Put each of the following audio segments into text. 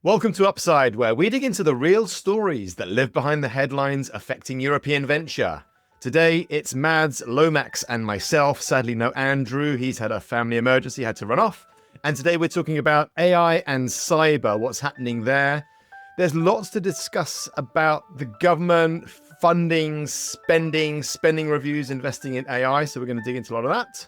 Welcome to Upside, where we dig into the real stories that live behind the headlines affecting European venture. Today, it's Mads, Lomax, and myself. Sadly, no Andrew. He's had a family emergency, had to run off. And today we're talking about AI and cyber, what's happening there. There's lots to discuss about the government, funding, spending reviews, investing in AI. So we're going to dig into a lot of that.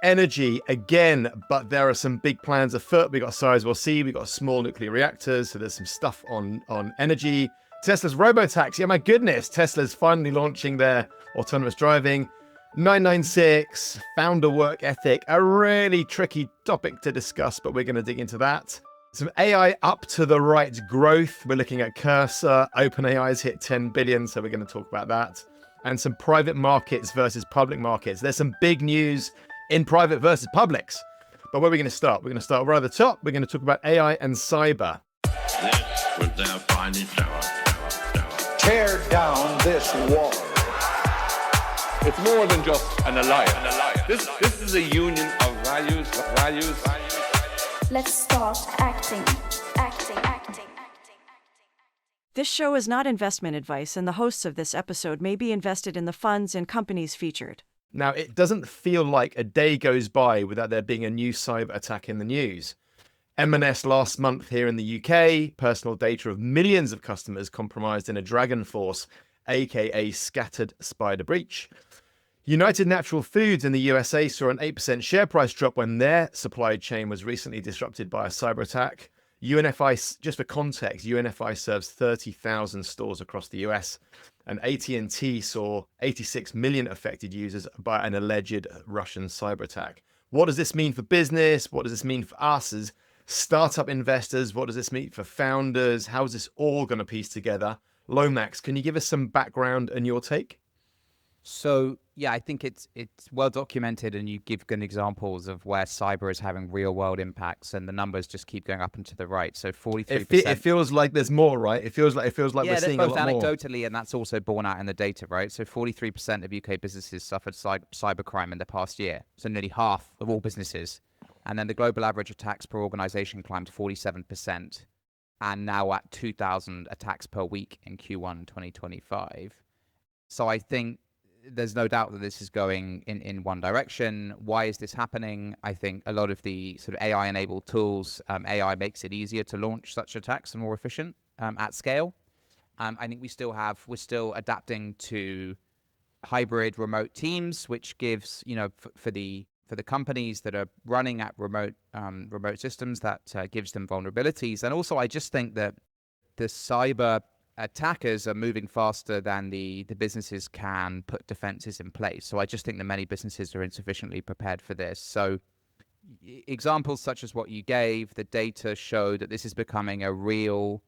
Energy again, but there are some big plans afoot. We got sizable C, we got small nuclear reactors, so there's some stuff on energy. Tesla's robotaxi, oh my goodness, Tesla's finally launching their autonomous driving. 996, founder work ethic, a really tricky topic to discuss, but we're going to dig into that. Some AI up to the right growth. We're looking at Cursor. OpenAI's hit 10 billion, so we're going to talk about that. And some private markets versus public markets. There's some big news in private versus publics. But where are we going to start? We're going to start right at the top. We're going to talk about AI and cyber. This was their finest hour. Tear down this wall. It's more than just an alliance. This is a union of values. Let's start acting. This show is not investment advice, and the hosts of this episode may be invested in the funds and companies featured. Now, it doesn't feel like a day goes by without there being a new cyber attack in the news. M&S last month here in the UK, personal data of millions of customers compromised in a Dragon Force, aka scattered spider breach. United Natural Foods in the USA saw an 8% share price drop when their supply chain was recently disrupted by a cyber attack. UNFI, just for context, UNFI serves 30,000 stores across the US, and AT&T saw 86 million affected users by an alleged Russian cyber attack. What does this mean for business? What does this mean for us as startup investors? What does this mean for founders? How is this all going to piece together? Lomax, can you give us some background and your take? So, yeah, I think it's well documented, and you give good examples of where cyber is having real world impacts, and the numbers just keep going up and to the right. So 43%. It feels like there's more, right? It feels like we're seeing a lot more. Yeah, both anecdotally, and that's also borne out in the data, right? So 43% of UK businesses suffered cybercrime in the past year. So nearly half of all businesses. And then the global average attacks per organization climbed 47%, and now at 2,000 attacks per week in Q1 2025. So I think there's no doubt that this is going in one direction. Why is this happening? I think a lot of the sort of AI-enabled tools, AI makes it easier to launch such attacks and more efficient at scale. I think we're still adapting to hybrid remote teams, which gives, for the companies that are running at remote systems, that gives them vulnerabilities. And also, I just think that the cyber attackers are moving faster than the businesses can put defenses in place. So I just think that many businesses are insufficiently prepared for this. So examples such as what you gave, the data show that this is becoming a real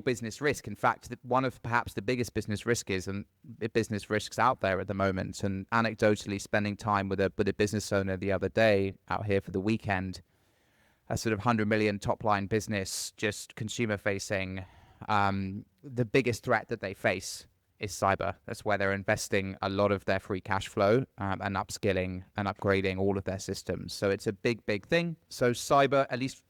business risk. In fact, one of perhaps the biggest business risks out there at the moment. And anecdotally, spending time with a business owner the other day out here for the weekend, a sort of 100 million top line business, just consumer facing. The biggest threat that they face is cyber. That's where they're investing a lot of their free cash flow and upskilling and upgrading all of their systems. So it's a big thing. So cyber, at least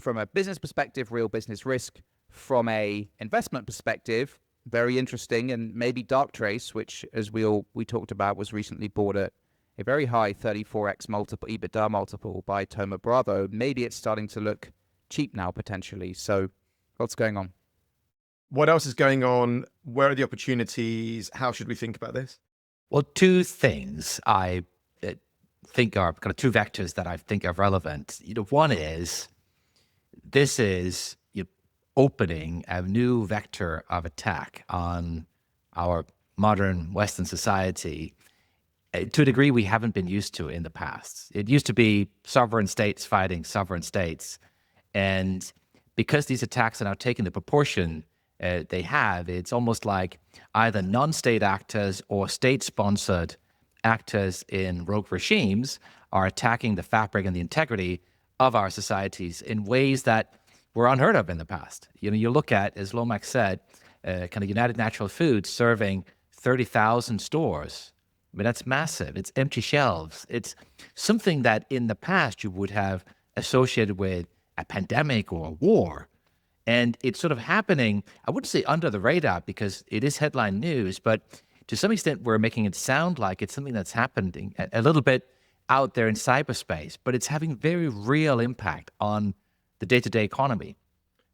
from a business perspective, real business risk. From a investment perspective, very interesting, and maybe Darktrace, which as we talked about, was recently bought at a very high 34x multiple EBITDA multiple by Thoma Bravo. Maybe it's starting to look cheap now potentially. So what's going on? What else is going on? Where are the opportunities? How should we think about this? Well, two things I think are kind of two vectors that I think are relevant. One is this is opening a new vector of attack on our modern Western society to a degree we haven't been used to in the past. It used to be sovereign states fighting sovereign states. And because these attacks are now taking the proportion they have, it's almost like either non-state actors or state-sponsored actors in rogue regimes are attacking the fabric and the integrity of our societies in ways that were unheard of in the past. You look at, as Lomax said, kind of United Natural Foods serving 30,000 stores. I mean, that's massive. It's empty shelves. It's something that in the past you would have associated with a pandemic or a war. And it's sort of happening, I wouldn't say under the radar because it is headline news, but to some extent we're making it sound like it's something that's happening a little bit out there in cyberspace, but it's having very real impact on the day-to-day economy.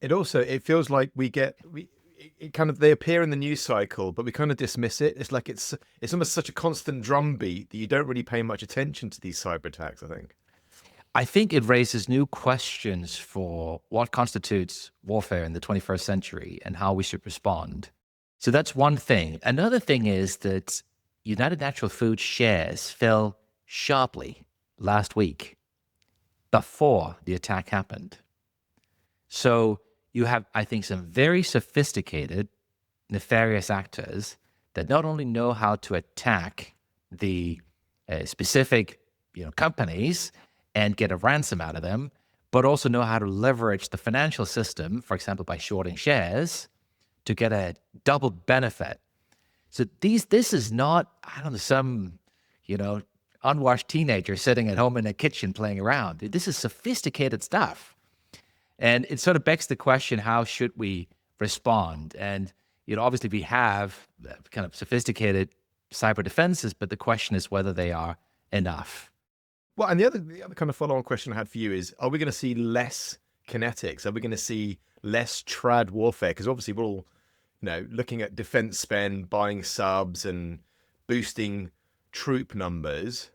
It feels like they appear in the news cycle, but we kind of dismiss it. It's like it's almost such a constant drumbeat that you don't really pay much attention to these cyber attacks, I think. I think it raises new questions for what constitutes warfare in the 21st century and how we should respond. So that's one thing. Another thing is that United Natural Foods shares fell sharply last week before the attack happened. So you have, I think, some very sophisticated, nefarious actors that not only know how to attack the specific companies and get a ransom out of them, but also know how to leverage the financial system, for example, by shorting shares, to get a double benefit. So this is not, I don't know, some, unwashed teenager sitting at home in a kitchen playing around. This is sophisticated stuff. And it sort of begs the question, how should we respond? And, obviously we have kind of sophisticated cyber defenses, but the question is whether they are enough. Well, and the other kind of follow-on question I had for you is, are we going to see less kinetics? Are we going to see less trad warfare? Because obviously we're all, looking at defense spend, buying subs and boosting troop numbers.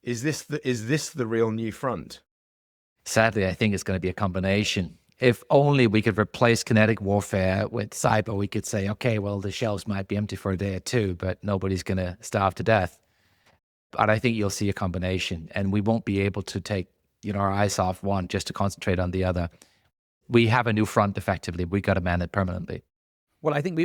Is this the real new front? Sadly, I think it's going to be a combination. If only we could replace kinetic warfare with cyber, we could say, okay, well, the shelves might be empty for a day or two, but nobody's going to starve to death. But I think you'll see a combination, and we won't be able to take our eyes off one just to concentrate on the other. We have a new front effectively. We got to man it permanently. Well, I think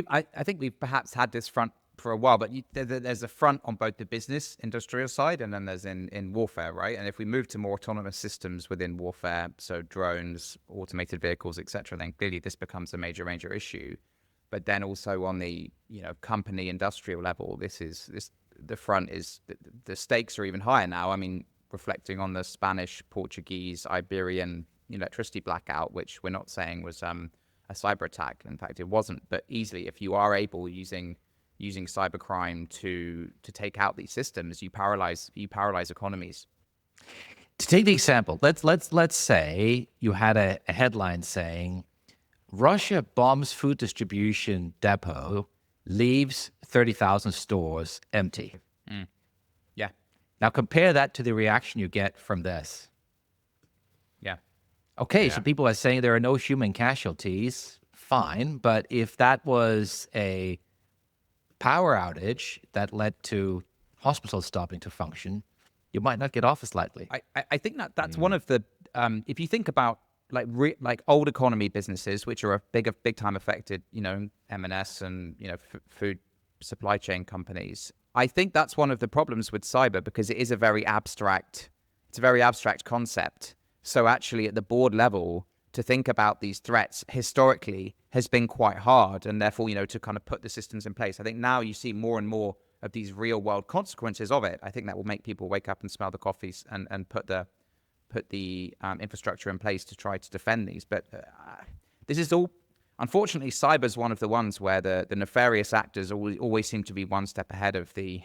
we've perhaps had this front for a while, but there's a front on both the business industrial side and then there's in warfare, right? And if we move to more autonomous systems within warfare, so drones, automated vehicles, etc., then clearly this becomes a major issue. But then also on the company industrial level, the front is the stakes are even higher now. I mean, reflecting on the Spanish, Portuguese, Iberian electricity blackout, which we're not saying was a cyber attack. In fact, it wasn't. But easily, if you are able using cybercrime to take out these systems, you paralyze economies. To take the example, let's say you had a headline saying Russia bombs food distribution depot, leaves 30,000 stores empty. Yeah. Now compare that to the reaction you get from this. Yeah. Okay, so people are saying there are no human casualties. Fine, but if that was a power outage that led to hospitals stopping to function, you might not get off as lightly. I think that's one of the if you think about like old economy businesses, which are big time affected, M&S and food supply chain companies. I think that's one of the problems with cyber, because it is a very abstract concept. So actually at the board level, to think about these threats historically has been quite hard, and therefore, to kind of put the systems in place. I think now you see more and more of these real world consequences of it. I think that will make people wake up and smell the coffees and put the infrastructure in place to try to defend these. But this is all, unfortunately, cyber's one of the ones where the nefarious actors always seem to be one step ahead of the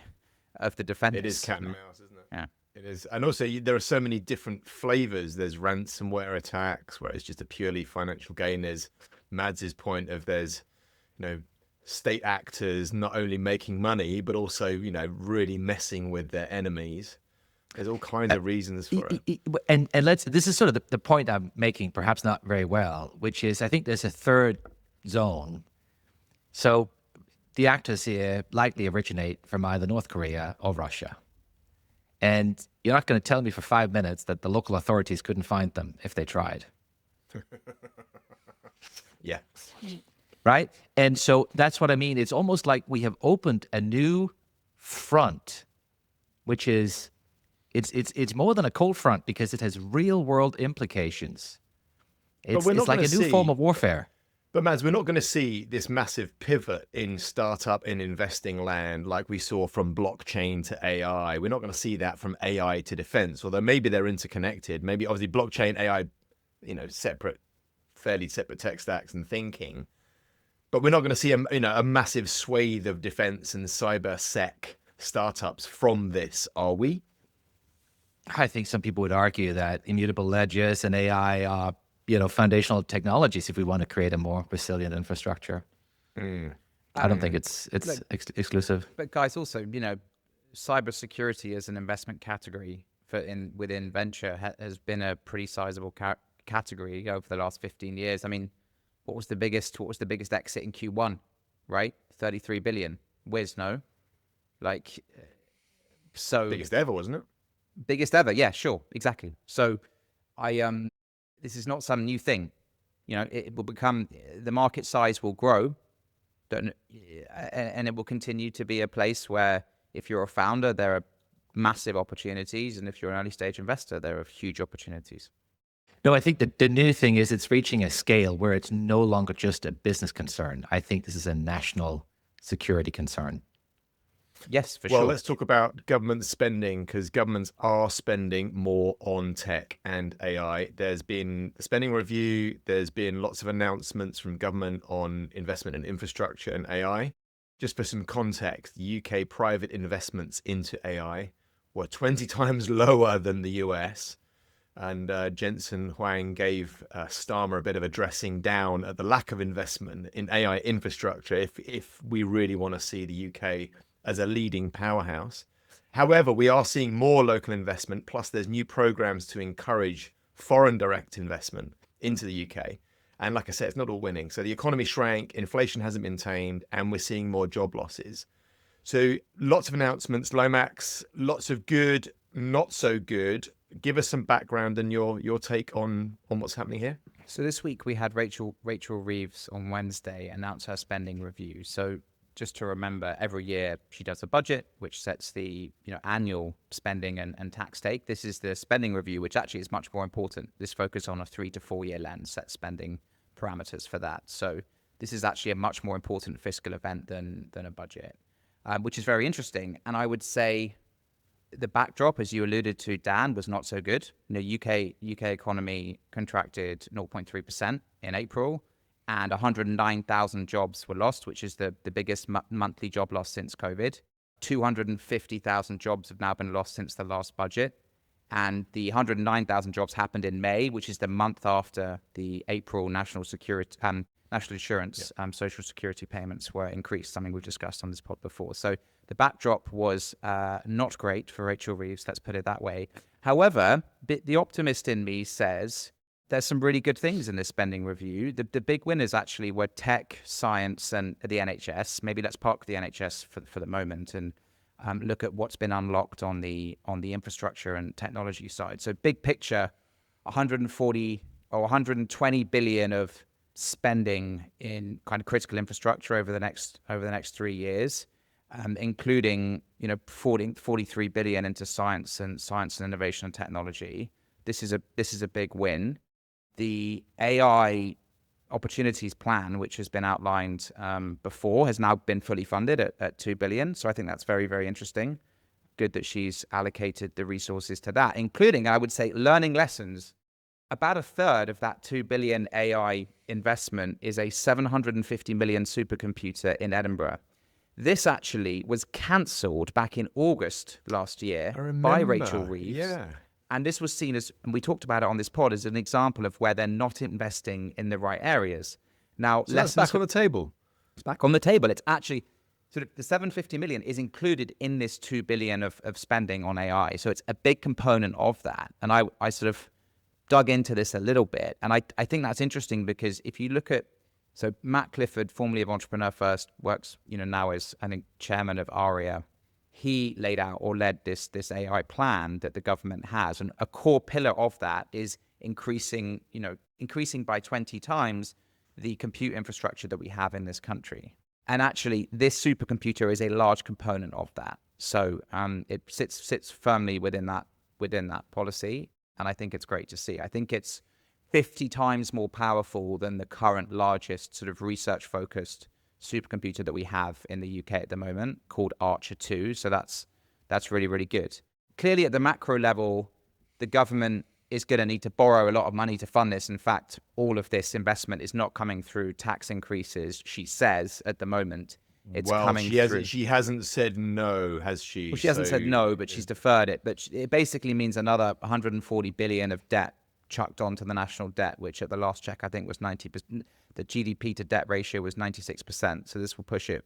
defenders. It is cat and mouse, isn't it? Yeah. It is. And also there are so many different flavors. There's ransomware attacks where it's just a purely financial gain. There's Mads's point of there's, state actors not only making money, but also, really messing with their enemies. There's all kinds of reasons for it. And this is sort of the point I'm making, perhaps not very well, which is I think there's a third zone. So the actors here likely originate from either North Korea or Russia. And you're not going to tell me for 5 minutes that the local authorities couldn't find them if they tried. Yeah. Right? And so that's what I mean. It's almost like we have opened a new front, which is, it's more than a cold front because it has real world implications. It's like a new form of warfare. But Mads, we're not going to see this massive pivot in startup and investing land like we saw from blockchain to AI. We're not going to see that from AI to defense, although maybe they're interconnected. Maybe obviously blockchain, AI, separate fairly separate tech stacks and thinking. But we're not going to see a massive swathe of defense and cyber sec startups from this, are we? I think some people would argue that immutable ledgers and AI are, foundational technologies if we want to create a more resilient infrastructure. I don't think it's exclusive. But guys, also, cybersecurity as an investment category within venture has been a pretty sizable category over the last 15 years. I mean, what was the biggest exit in Q1, right? 33 billion. Wiz, no? Biggest ever, wasn't it? Biggest ever, yeah, sure, exactly. So this is not some new thing. It will become, the market size will grow, and it will continue to be a place where if you're a founder, there are massive opportunities, and if you're an early stage investor, there are huge opportunities. No, I think that the new thing is it's reaching a scale where it's no longer just a business concern. I think this is a national security concern. Yes, for Well, sure. let's talk about government spending, because governments are spending more on tech and AI. There's been a spending review. There's been lots of announcements from government on investment in infrastructure and AI. Just for some context, UK private investments into AI were 20 times lower than the US. And Jensen Huang gave Starmer a bit of a dressing down at the lack of investment in AI infrastructure if we really want to see the UK as a leading powerhouse. However, we are seeing more local investment, plus there's new programs to encourage foreign direct investment into the UK. And like I said, it's not all winning. So the economy shrank, inflation hasn't been tamed, and we're seeing more job losses. So lots of announcements, Lomax, lots of good, not so good. Give us some background and your take on what's happening here. So this week we had Rachel Reeves on Wednesday announce her spending review. So just to remember, every year she does a budget, which sets the annual spending and tax take. This is the spending review, which actually is much more important. This focus on a 3 to 4 year lens, set spending parameters for that. So this is actually a much more important fiscal event than a budget, which is very interesting. And I would say the backdrop, as you alluded to, Dan, was not so good. UK economy contracted 0.3% in April, and 109,000 jobs were lost, which is the biggest monthly job loss since COVID. 250,000 jobs have now been lost since the last budget. And the 109,000 jobs happened in May, which is the month after the April national insurance, social security payments were increased, something we've discussed on this pod before. So the backdrop was not great for Rachel Reeves, let's put it that way. However, the optimist in me says there's some really good things in this spending review. The big winners actually were tech, science, and the NHS. Maybe let's park the NHS for the moment and look at what's been unlocked on the infrastructure and technology side. So big picture, 140 or 120 billion of spending in kind of critical infrastructure over the next 3 years, including 43 billion into science and innovation and technology. This is a big win. The AI opportunities plan, which has been outlined before, has now been fully funded at 2 billion. So I think that's very, very interesting. Good that she's allocated the resources to that, including, I would say, learning lessons. About a third of that 2 billion AI investment is a 750 million supercomputer in Edinburgh. This actually was cancelled back in August last year by Rachel Reeves. Yeah. And this was seen as, and we talked about it on this pod, as an example of where they're not investing in the right areas. Now, So that's back on the table. It's back on the table. It's actually sort of the 750 million is included in this 2 billion of spending on AI. So it's a big component of that. And I sort of dug into this a little bit. And I think that's interesting because if you look at, so Matt Clifford, formerly of Entrepreneur First, works, now as, I think, chairman of ARIA. He laid out or led this AI plan that the government has. And a core pillar of that is increasing by 20 times the compute infrastructure that we have in this country. And actually, this supercomputer is a large component of that. So it sits firmly within that policy. And I think it's great to see. I think it's 50 times more powerful than the current largest sort of research-focused supercomputer that we have in the UK at the moment, called Archer 2. So that's really, really good. Clearly, at the macro level, the government is going to need to borrow a lot of money to fund this. In fact, all of this investment is not coming through tax increases, she says, at the moment. It's coming through. She hasn't said no, has she? Well, she hasn't said no, but she's deferred it. But it basically means another 140 billion of debt chucked onto the national debt, which at the last check, I think was 90%. The GDP to debt ratio was 96%. So this will push it,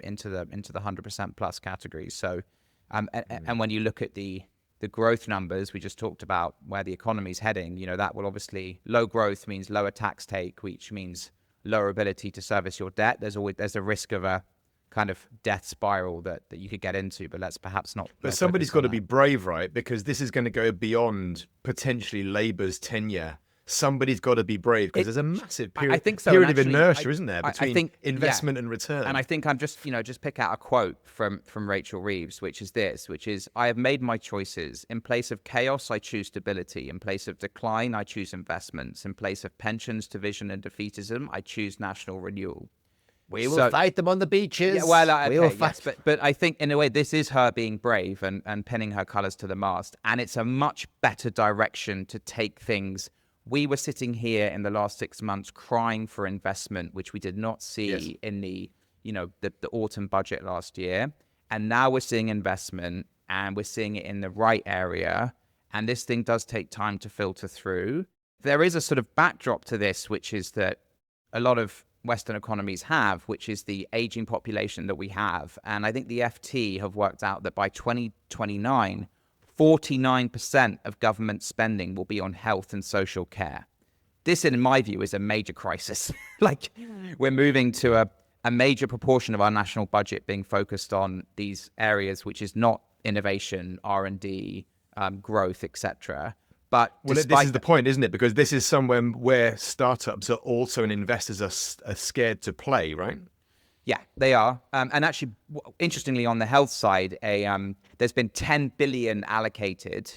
into the 100% plus category. So, and when you look at the growth numbers we just talked about, where the economy is heading, that will obviously, low growth means lower tax take, which means lower ability to service your debt. There's a risk of a kind of death spiral that you could get into, but let's perhaps not. But somebody's got to be brave, right? Because this is going to go beyond potentially Labour's tenure. Somebody's got to be brave, because there's a massive period, of inertia, isn't there, between investment and return. And I think I'm just pick out a quote from Rachel Reeves, which is, I have made my choices. In place of chaos, I choose stability. In place of decline, I choose investments. In place of pensions, division, and defeatism, I choose national renewal. We will fight them on the beaches. Yeah, well, okay, yes, but I think in a way this is her being brave and pinning her colours to the mast, and it's a much better direction to take things. We were sitting here in the last 6 months crying for investment, which we did not see in the autumn budget last year, and now we're seeing investment, and we're seeing it in the right area, and this thing does take time to filter through. There is a sort of backdrop to this, which is that a lot of Western economies have, which is the aging population that we have. And I think the FT have worked out that by 2029, 49% of government spending will be on health and social care. This, in my view, is a major crisis. Like, we're moving to a major proportion of our national budget being focused on these areas, which is not innovation, R&D, growth, etc. But this is the point, isn't it? Because this is somewhere where startups are also and investors are scared to play, right? Yeah, they are. And actually, interestingly, on the health side, there's been 10 billion allocated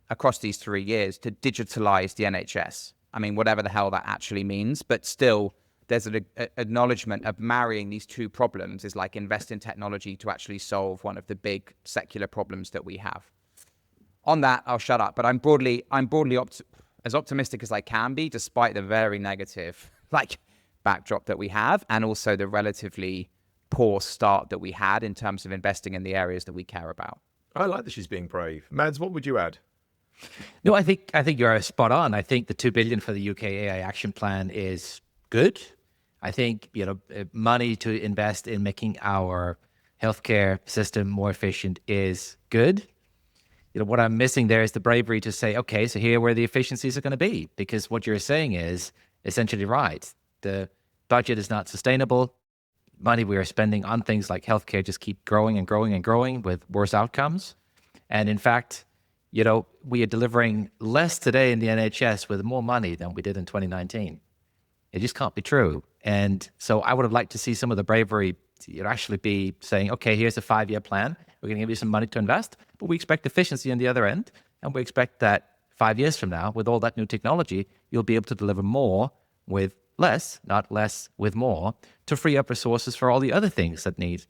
across these 3 years to digitalize the NHS. I mean, whatever the hell that actually means, but still, there's an acknowledgement of marrying these two problems is like invest in technology to actually solve one of the big secular problems that we have. On that, I'll shut up. But I'm broadly as optimistic as I can be, despite the very negative backdrop that we have, and also the relatively poor start that we had in terms of investing in the areas that we care about. I like that she's being brave. Mads, what would you add? No, I think you're spot on. I think the $2 billion for the UK AI Action Plan is good. I think money to invest in making our healthcare system more efficient is good. What I'm missing there is the bravery to say, okay, so here are where the efficiencies are going to be, because what you're saying is essentially right. The budget is not sustainable. Money we are spending on things like healthcare just keep growing and growing and growing with worse outcomes. And in fact, we are delivering less today in the NHS with more money than we did in 2019. It just can't be true. And so I would have liked to see some of the bravery actually be saying, okay, here's a 5-year plan. We're going to give you some money to invest, but we expect efficiency on the other end. And we expect that 5 years from now, with all that new technology, you'll be able to deliver more with less, not less with more, to free up resources for all the other things that need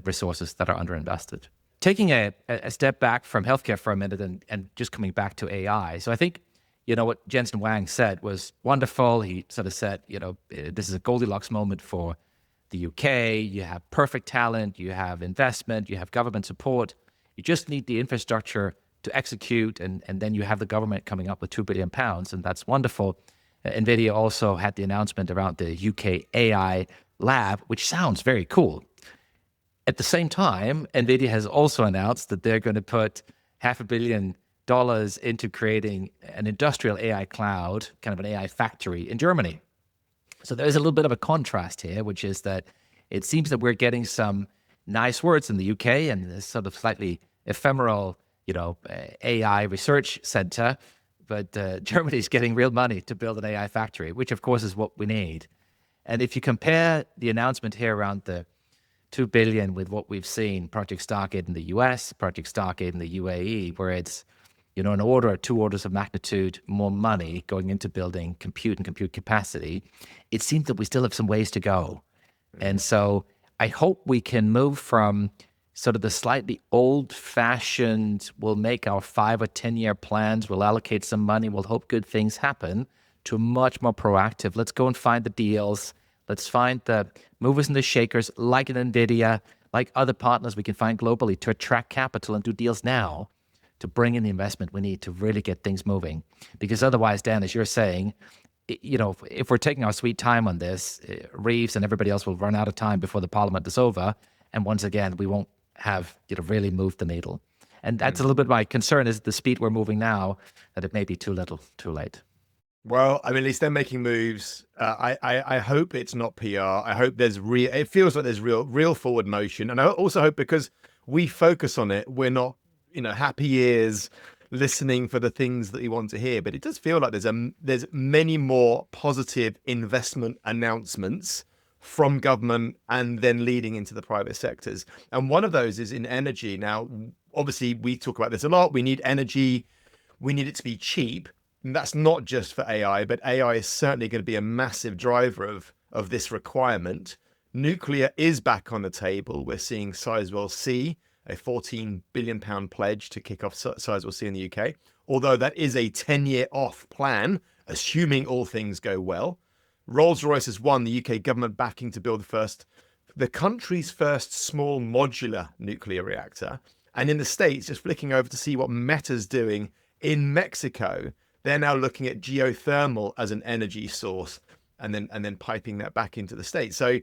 resources that are underinvested. Taking a step back from healthcare for a minute and just coming back to AI. So I think, what Jensen Huang said was wonderful. He sort of said, this is a Goldilocks moment for the UK. You have perfect talent, you have investment, you have government support. You just need the infrastructure to execute, and then you have the government coming up with £2 billion, and that's wonderful. NVIDIA also had the announcement around the UK AI lab, which sounds very cool. At the same time, NVIDIA has also announced that they're going to put $500 million into creating an industrial AI cloud, kind of an AI factory in Germany. So there's a little bit of a contrast here, which is that it seems that we're getting some nice words in the UK and this sort of slightly ephemeral, AI research center, but Germany's getting real money to build an AI factory, which of course is what we need. And if you compare the announcement here around the $2 billion with what we've seen, Project Stargate in the US, Project Stargate in the UAE, where it's, an order or 2 orders of magnitude more money going into building compute and compute capacity, it seems that we still have some ways to go. And so I hope we can move from sort of the slightly old-fashioned, we'll make our 5 or 10-year plans, we'll allocate some money, we'll hope good things happen, to much more proactive. Let's go and find the deals. Let's find the movers and the shakers, like an NVIDIA, like other partners we can find globally, to attract capital and do deals now to bring in the investment we need to really get things moving. Because otherwise, Dan, as you're saying, if we're taking our sweet time on this, Reeves and everybody else will run out of time before the parliament is over. And once again, we won't have really moved the needle. And that's a little bit my concern, is the speed we're moving now, that it may be too little, too late. Well, I mean, at least they're making moves. I hope it's not PR. I hope it feels like there's real forward motion. And I also hope, because we focus on it, we're not, happy ears listening for the things that we want to hear. But it does feel like there's many more positive investment announcements from government and then leading into the private sectors. And one of those is in energy. Now, obviously, we talk about this a lot. We need energy. We need it to be cheap. And that's not just for AI, but AI is certainly going to be a massive driver of this requirement. Nuclear is back on the table. We're seeing Sizewell C, a £14 billion pledge to kick off Sizewell C in the UK, although that is a 10-year off plan, assuming all things go well. Rolls-Royce has won the UK government backing to build the country's first small modular nuclear reactor. And in the States, just flicking over to see what Meta's doing in Mexico, they're now looking at geothermal as an energy source and then piping that back into the States. So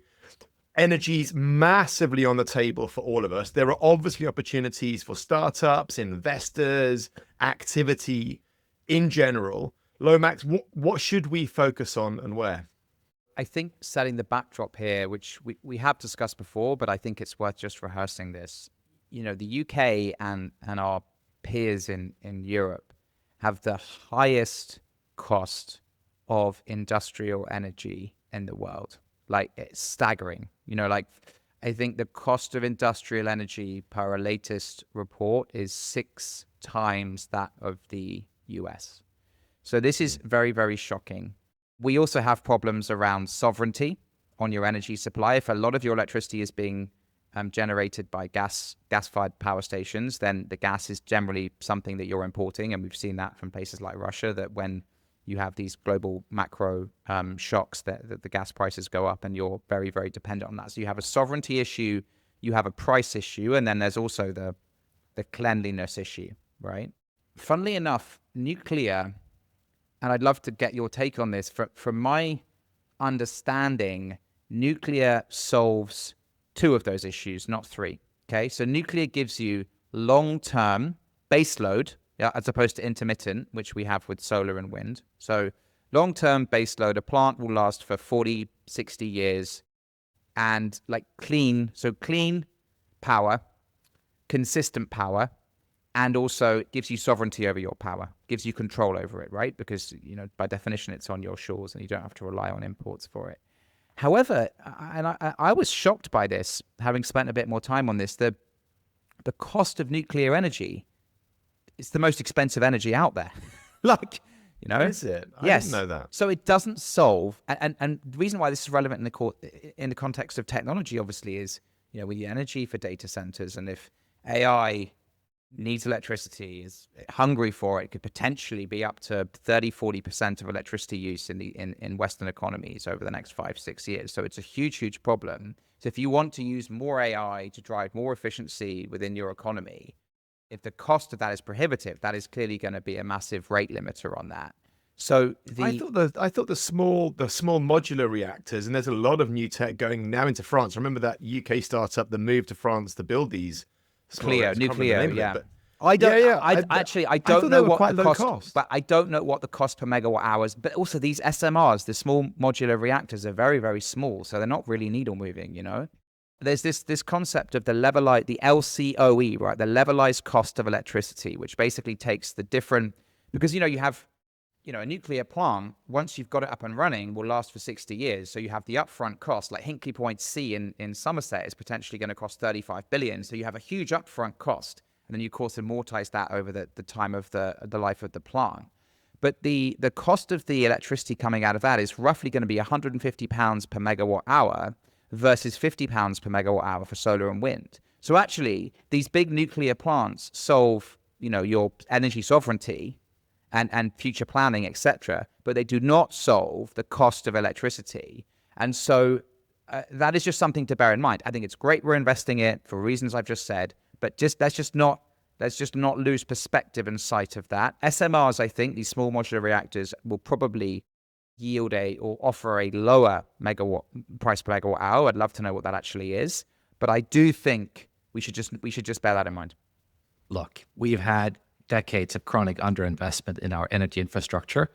energy's massively on the table for all of us. There are obviously opportunities for startups, investors, activity in general. Lomax, what should we focus on and where? I think setting the backdrop here, which we have discussed before, but I think it's worth just rehearsing this. The UK and our peers in Europe have the highest cost of industrial energy in the world. Like, it's staggering. I think the cost of industrial energy per our latest report is 6 times that of the US. So this is very, very shocking. We also have problems around sovereignty on your energy supply. If a lot of your electricity is being generated by gas-fired power stations, then the gas is generally something that you're importing. And we've seen that from places like Russia, that when you have these global macro shocks, that the gas prices go up, and you're very, very dependent on that. So you have a sovereignty issue, you have a price issue, and then there's also the cleanliness issue, right? Funnily enough, nuclear, and I'd love to get your take on this, from my understanding, nuclear solves 2 of those issues, not 3. Okay, so nuclear gives you long-term baseload, as opposed to intermittent, which we have with solar and wind. So long-term baseload, a plant will last for 40, 60 years, and clean power, consistent power, and also it gives you sovereignty over your power, gives you control over it, right? Because, by definition, it's on your shores and you don't have to rely on imports for it. However, and I was shocked by this, having spent a bit more time on this, the cost of nuclear energy is the most expensive energy out there. Is it? I Yes. didn't know that. So it doesn't solve, and the reason why this is relevant in the context of technology, obviously, is, with the energy for data centers, and if AI needs electricity, is hungry for it, could potentially be up to 30-40% of electricity use in Western economies over the next 5-6 years. So it's a huge problem. So if you want to use more AI to drive more efficiency within your economy, if the cost of that is prohibitive, that is clearly going to be a massive rate limiter on that. So I thought the small modular reactors, and there's a lot of new tech going now into France. I remember that UK startup that moved to France to build these small reactors. Nuclear, yeah. But I don't. Yeah, I don't know what the cost. But I don't know what the cost per megawatt hours. But also these SMRs, the small modular reactors, are very, very small, so they're not really needle moving. There's this concept of the LCOE, right? The levelized cost of electricity, which basically takes the different, because you have a nuclear plant, once you've got it up and running, will last for 60 years. So you have the upfront cost, like Hinkley Point C in Somerset is potentially going to cost 35 billion. So you have a huge upfront cost, and then you, of course, amortize that over the time of the life of the plant. But the cost of the electricity coming out of that is roughly going to be £150 per megawatt hour versus £50 per megawatt hour for solar and wind. So actually, these big nuclear plants solve, your energy sovereignty and future planning, etc., but they do not solve the cost of electricity. And so that is just something to bear in mind. I think it's great we're investing it for reasons I've just said, but let's just not lose perspective and sight of that. SMRs, I think, these small modular reactors will probably yield or offer a lower price per megawatt hour. I'd love to know what that actually is, but I do think we should just bear that in mind. Look, we've had decades of chronic underinvestment in our energy infrastructure,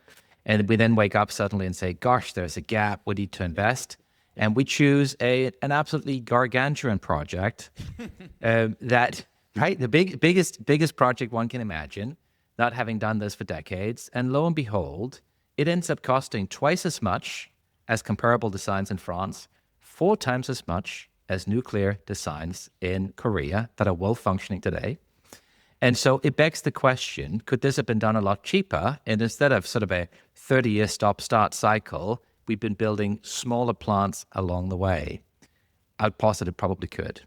and we then wake up suddenly and say, "Gosh, there's a gap. We need to invest." And we choose an absolutely gargantuan project that, right, the biggest project one can imagine, not having done this for decades. And lo and behold, it ends up costing twice as much as comparable designs in France, 4 times as much as nuclear designs in Korea that are well functioning today. And so it begs the question, could this have been done a lot cheaper? And instead of sort of a 30-year stop-start cycle, we've been building smaller plants along the way. I'd posit it probably could.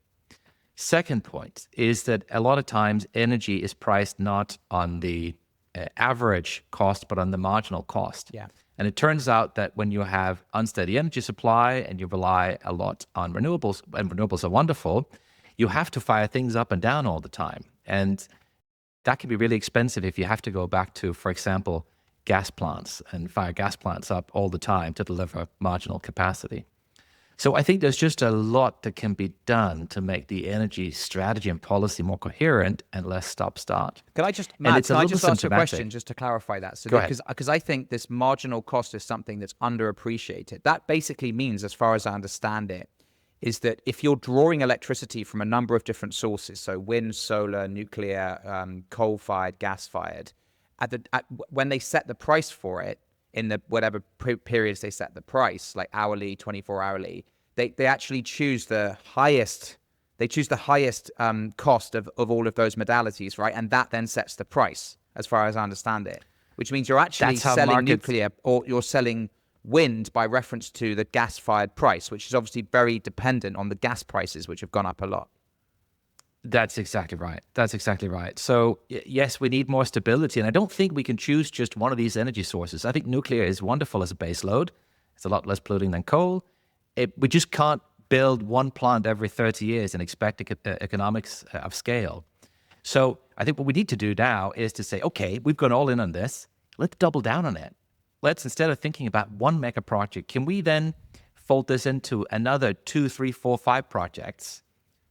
Second point is that a lot of times energy is priced not on the average cost, but on the marginal cost. Yeah. And it turns out that when you have unsteady energy supply and you rely a lot on renewables, and renewables are wonderful, you have to fire things up and down all the time. And that can be really expensive if you have to go back to, for example, gas plants and fire gas plants up all the time to deliver marginal capacity. So I think there's just a lot that can be done to make the energy strategy and policy more coherent and less stop-start. Can I just, And Matt, it's a can I little just ask you a symptomatic. question just to clarify that? So Go ahead. because I think this marginal cost is something that's underappreciated. That basically means, as far as I understand it, is that if you're drawing electricity from a number of different sources, so wind, solar, nuclear, coal-fired, gas-fired, when they set the price for it, in the whatever periods they set the price, like hourly, 24 hourly, they actually choose the highest. They choose the highest cost of all of those modalities, right? And that then sets the price, as far as I understand it. Which means you're actually That's how selling nuclear, or you're selling wind by reference to the gas-fired price, which is obviously very dependent on the gas prices, which have gone up a lot. That's exactly right. That's exactly right. So yes, we need more stability. And I don't think we can choose just one of these energy sources. I think nuclear is wonderful as a base load. It's a lot less polluting than coal. We just can't build one plant every 30 years and expect economics of scale. So I think what we need to do now is to say, okay, we've gone all in on this. Let's double down on it. Let's, instead of thinking about one mega project, can we then fold this into another 2, 3, 4, 5 projects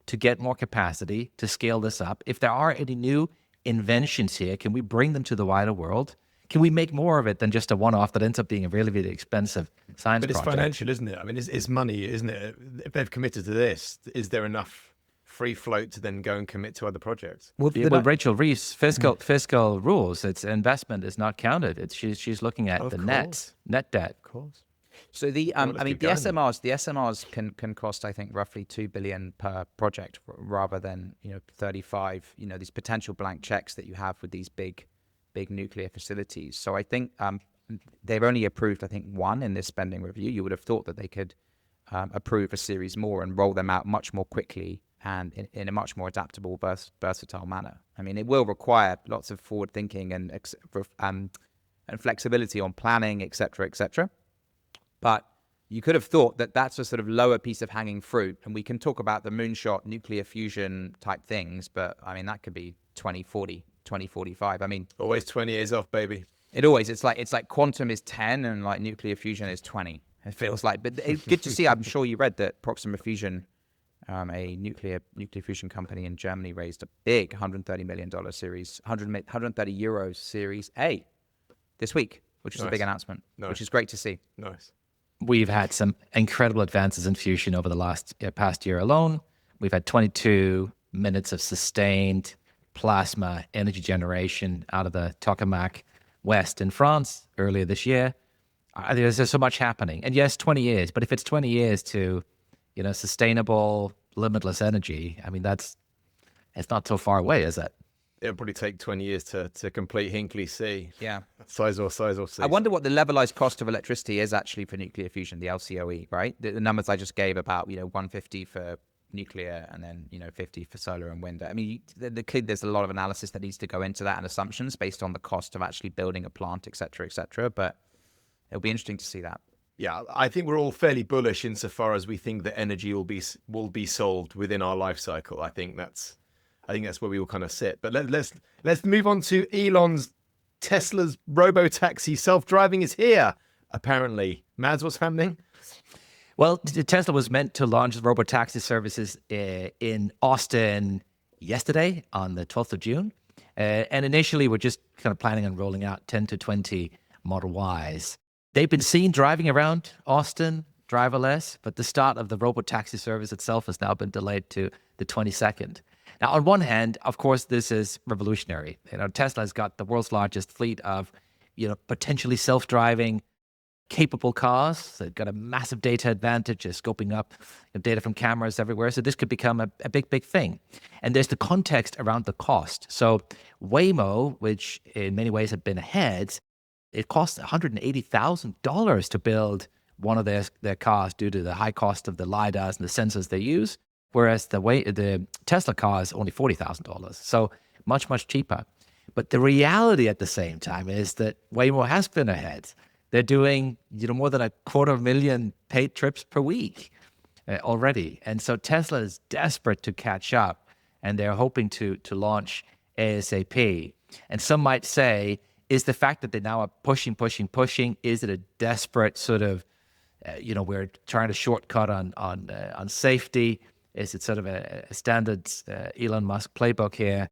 to get more capacity, to scale this up? If there are any new inventions here, can we bring them to the wider world? Can we make more of it than just a one-off that ends up being a really, really expensive science project? But it's financial, isn't it? I mean, it's money, isn't it? If they've committed to this, is there enough free float to then go and commit to other projects? Well, Rachel Reeves, fiscal rules, its investment is not counted. She's looking at the net debt. Of course. So the SMRs can cost, I think, roughly $2 billion per project, rather than 35. These potential blank checks that you have with these big nuclear facilities. So I think they've only approved, I think, one in this spending review. You would have thought that they could approve a series more and roll them out much more quickly and in a much more adaptable, versatile manner. I mean, it will require lots of forward thinking and flexibility on planning, et cetera, But you could have thought that that's a sort of lower piece of hanging fruit. And we can talk about the moonshot nuclear fusion type things, but I mean, that could be 2040, 2045. I mean, Always 20 years off, baby. it's like quantum is 10 and like nuclear fusion is 20. It feels like, but it's good to see. I'm sure you read that Proxima Fusion, a nuclear fusion company in Germany, raised a big $130 million series, 130 euros Series A this week, which is a big announcement, which is great to see. Nice. We've had some incredible advances in fusion over the past year alone. We've had 22 minutes of sustained plasma energy generation out of the Tokamak West in France earlier this year. There's so much happening. And yes, 20 years, but if it's 20 years to, sustainable, limitless energy, I mean, it's not so far away, is it? It'll probably take 20 years to complete Hinkley C. Yeah. Size or C. I wonder what the levelized cost of electricity is actually for nuclear fusion, the LCOE, right? The numbers I just gave about, 150 for nuclear, and then 50 for solar and wind. I mean, there's a lot of analysis that needs to go into that and assumptions based on the cost of actually building a plant, et cetera, but it'll be interesting to see that. Yeah, I think we're all fairly bullish insofar as we think that energy will be solved within our life cycle. I think that's where we all kind of sit. But let's move on to Elon's Tesla's robotaxi. Self-driving is here, apparently. Mads, what's happening? Well, Tesla was meant to launch robotaxi services in Austin yesterday on the 12th of June. And initially, we're just kind of planning on rolling out 10 to 20 Model Ys. They've been seen driving around Austin driverless, but the start of the robotaxi service itself has now been delayed to the 22nd. Now, on one hand, of course, this is revolutionary. Tesla has got the world's largest fleet of, potentially self-driving, capable cars. They've got a massive data advantage. They're scoping up data from cameras everywhere. So this could become a big, big thing. And there's the context around the cost. So Waymo, which in many ways have been ahead, it costs $180,000 to build one of their cars due to the high cost of the LiDARs and the sensors they use, whereas the Tesla car is only $40,000. So much, much cheaper. But the reality at the same time is that Waymo has been ahead. They're doing more than 250,000 paid trips per week already. And so Tesla is desperate to catch up, and they're hoping to launch ASAP. And some might say, is the fact that they now are pushing, is it a desperate sort of, we're trying to shortcut on safety? Is it sort of a standard Elon Musk playbook here?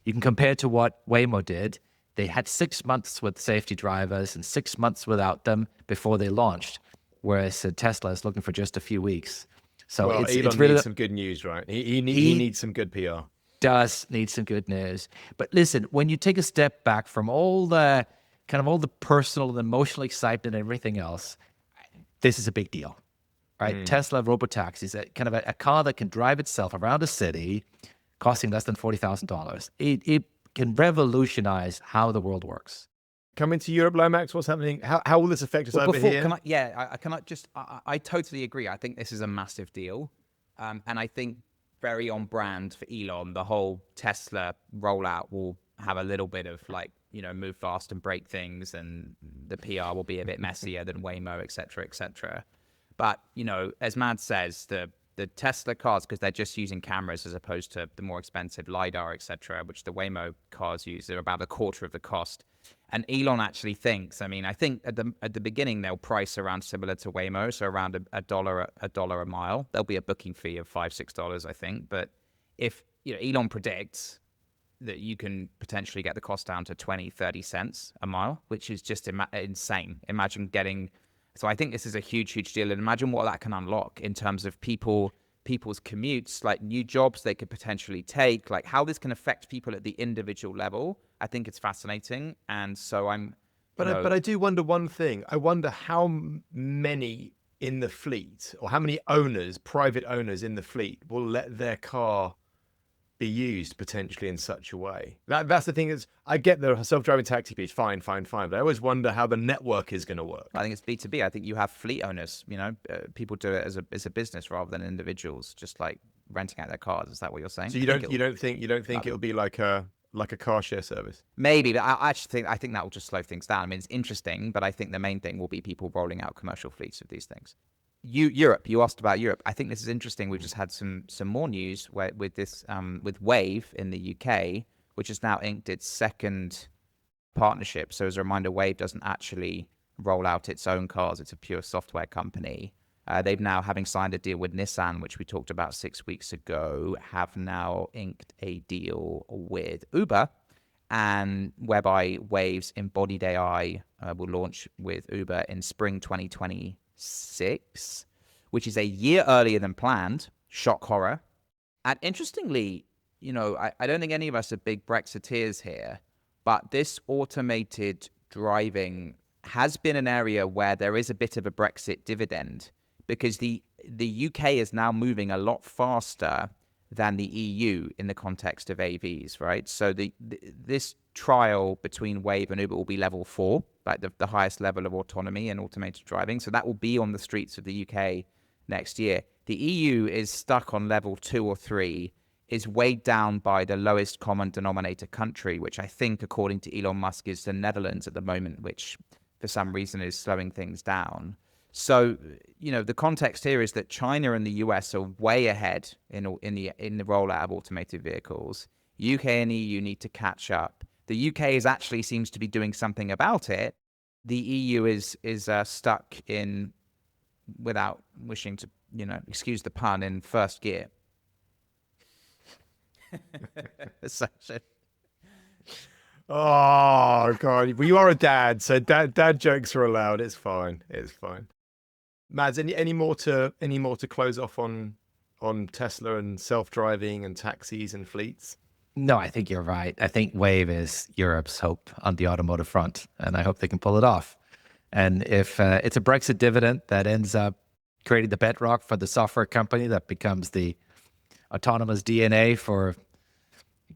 You can compare to what Waymo did. They had 6 months with safety drivers and 6 months without them before they launched, whereas Tesla is looking for just a few weeks. So Elon it's really needs some good news, right? He needs some good PR. Does need some good news. But listen, when you take a step back from all the personal and emotional excitement and everything else, this is a big deal, right? Tesla Robotaxi is a car that can drive itself around a city, costing less than $40,000. It can revolutionize how the world works. Coming to Europe, Lomax, what's happening? How will this affect us over here? I totally agree. I think this is a massive deal. And I think very on brand for Elon, the whole Tesla rollout will have a little bit of move fast and break things, and the PR will be a bit messier than Waymo, et cetera. But, as Mads says, the Tesla cars, because they're just using cameras as opposed to the more expensive LiDAR, et cetera, which the Waymo cars use, they're about a quarter of the cost. And Elon actually thinks, I think at the beginning, they'll price around similar to Waymo, so around a dollar a mile. There'll be a booking fee of $5-6, I think. But if, Elon predicts that you can potentially get the cost down to 20-30 cents a mile, which is just insane. Imagine getting... So I think this is a huge, huge deal. And imagine what that can unlock in terms of people's commutes, like new jobs they could potentially take, like how this can affect people at the individual level. I think it's fascinating. And so But I do wonder one thing. I wonder how many in the fleet, or how many private owners in the fleet, will let their car be used potentially in such a way. That's the thing. Is I get the self-driving taxi piece, fine, but I always wonder how the network is going to work. I think it's B2B. I think you have fleet owners. People do it as a business rather than individuals, just like renting out their cars. Is that what you're saying? So you don't think it'll be like a car share service? Maybe, but I think that will just slow things down. It's interesting, but I think the main thing will be people rolling out commercial fleets of these things. Europe, you asked about Europe. I think this is interesting. We've just had some more news with Wave in the UK, which has now inked its second partnership. So as a reminder, Wave doesn't actually roll out its own cars. It's a pure software company. They've now, having signed a deal with Nissan, which we talked about 6 weeks ago, have now inked a deal with Uber, and whereby Wave's embodied AI will launch with Uber in spring 2026, which is a year earlier than planned. Shock horror. And interestingly, I don't think any of us are big Brexiteers here, but this automated driving has been an area where there is a bit of a Brexit dividend, because the UK is now moving a lot faster than the EU in the context of AVs, right? So this trial between Wave and Uber will be level 4, like the highest level of autonomy and automated driving. So that will be on the streets of the UK next year. The EU is stuck on level 2 or 3, is weighed down by the lowest common denominator country, which I think, according to Elon Musk, is the Netherlands at the moment, which for some reason is slowing things down. So, the context here is that China and the US are way ahead in the rollout of automated vehicles. UK and EU need to catch up. The UK actually seems to be doing something about it. The EU is stuck in, without wishing to, excuse the pun, in first gear. Oh God! Well, you are a dad, so dad jokes are allowed. It's fine. It's fine. Mads, any more to close off on Tesla and self-driving and taxis and fleets? No, I think you're right. I think Wave is Europe's hope on the automotive front, and I hope they can pull it off. And if it's a Brexit dividend that ends up creating the bedrock for the software company that becomes the autonomous DNA for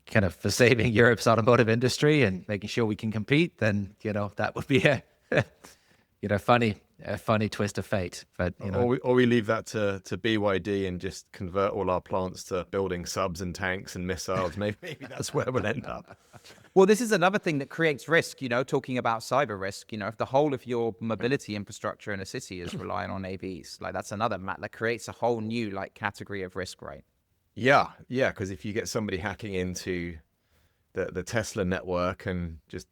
kind of for saving Europe's automotive industry and making sure we can compete, then that would be a funny twist of fate. But or we leave that to BYD and just convert all our plants to building subs and tanks and missiles. Maybe that's where we'll end up. Well, this is another thing that creates risk, talking about cyber risk. If the whole of your mobility infrastructure in a city is relying on AVs, that's another that creates a whole new category of risk, right? Yeah, because if you get somebody hacking into the Tesla network and just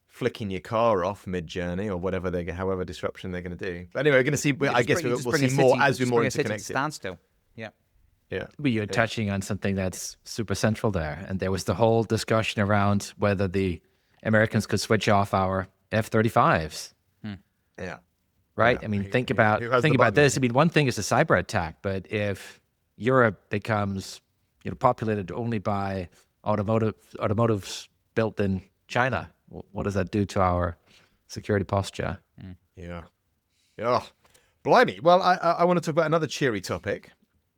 flicking your car off mid-journey or however disruption they're going to do. But anyway, we're going to see. I guess we'll see more as we're more interconnected. Standstill. Yeah. But you're touching on something that's super central there, and there was the whole discussion around whether the Americans could switch off our F-35s. Yeah. Right. Yeah. I mean, think about this. I mean, one thing is a cyber attack, but if Europe becomes populated only by automotives built in China, what does that do to our security posture? Yeah. Blimey. Well, I want to talk about another cheery topic.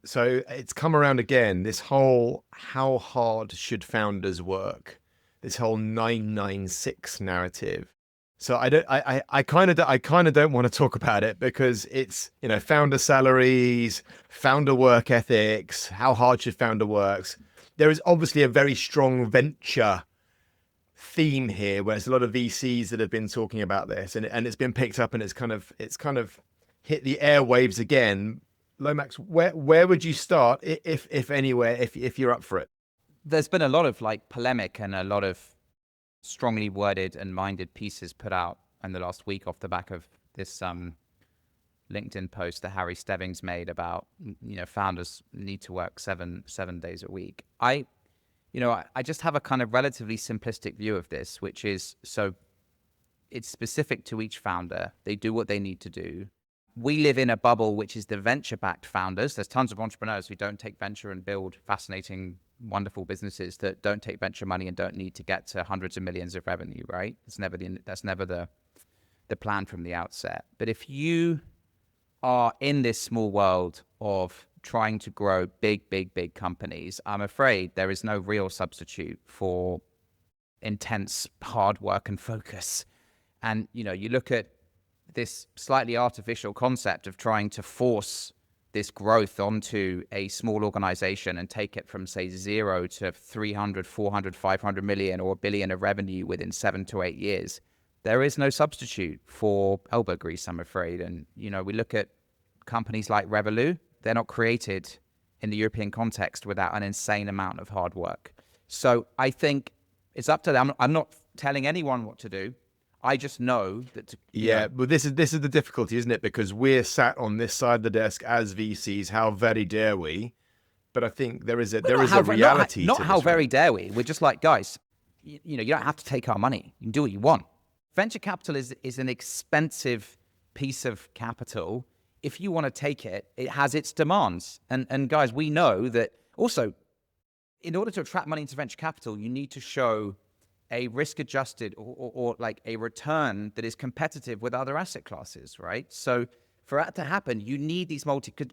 So it's come around again, this whole how hard should founders work, this whole 996 narrative. So I kind of don't want to talk about it because it's, founder salaries, founder work ethics, how hard should founder works. There is obviously a very strong venture theme here where there's a lot of VCs that have been talking about this and it's been picked up and it's kind of hit the airwaves again. Lomax, where would you start if anywhere, if you're up for it? There's been a lot of polemic and a lot of strongly worded and minded pieces put out in the last week off the back of this LinkedIn post that Harry Stebbings made about founders need to work seven days a week. I just have a kind of relatively simplistic view of this, which is so it's specific to each founder. They do what they need to do. We live in a bubble, which is the venture-backed founders. There's tons of entrepreneurs who don't take venture and build fascinating, wonderful businesses that don't take venture money and don't need to get to hundreds of millions of revenue, right? That's never the plan from the outset. But if you are in this small world of trying to grow big companies, I'm afraid there is no real substitute for intense hard work and focus. And, you look at this slightly artificial concept of trying to force this growth onto a small organization and take it from, say, 0 to 300, 400, 500 million or $1 billion of revenue within 7 to 8 years. There is no substitute for elbow grease, I'm afraid. And, we look at companies like Revolut, they're not created in the European context without an insane amount of hard work. So I think it's up to them. I'm not telling anyone what to do. I just know that. But this is the difficulty, isn't it? Because we're sat on this side of the desk as VCs. How very dare we? But I think there is a reality. Not to how this, very right? dare we. We're just like, guys, you don't have to take our money. You can do what you want. Venture capital is an expensive piece of capital. If you want to take it, it has its demands. And guys, we know that also, in order to attract money into venture capital, you need to show a risk-adjusted or a return that is competitive with other asset classes, right? So for that to happen, you need these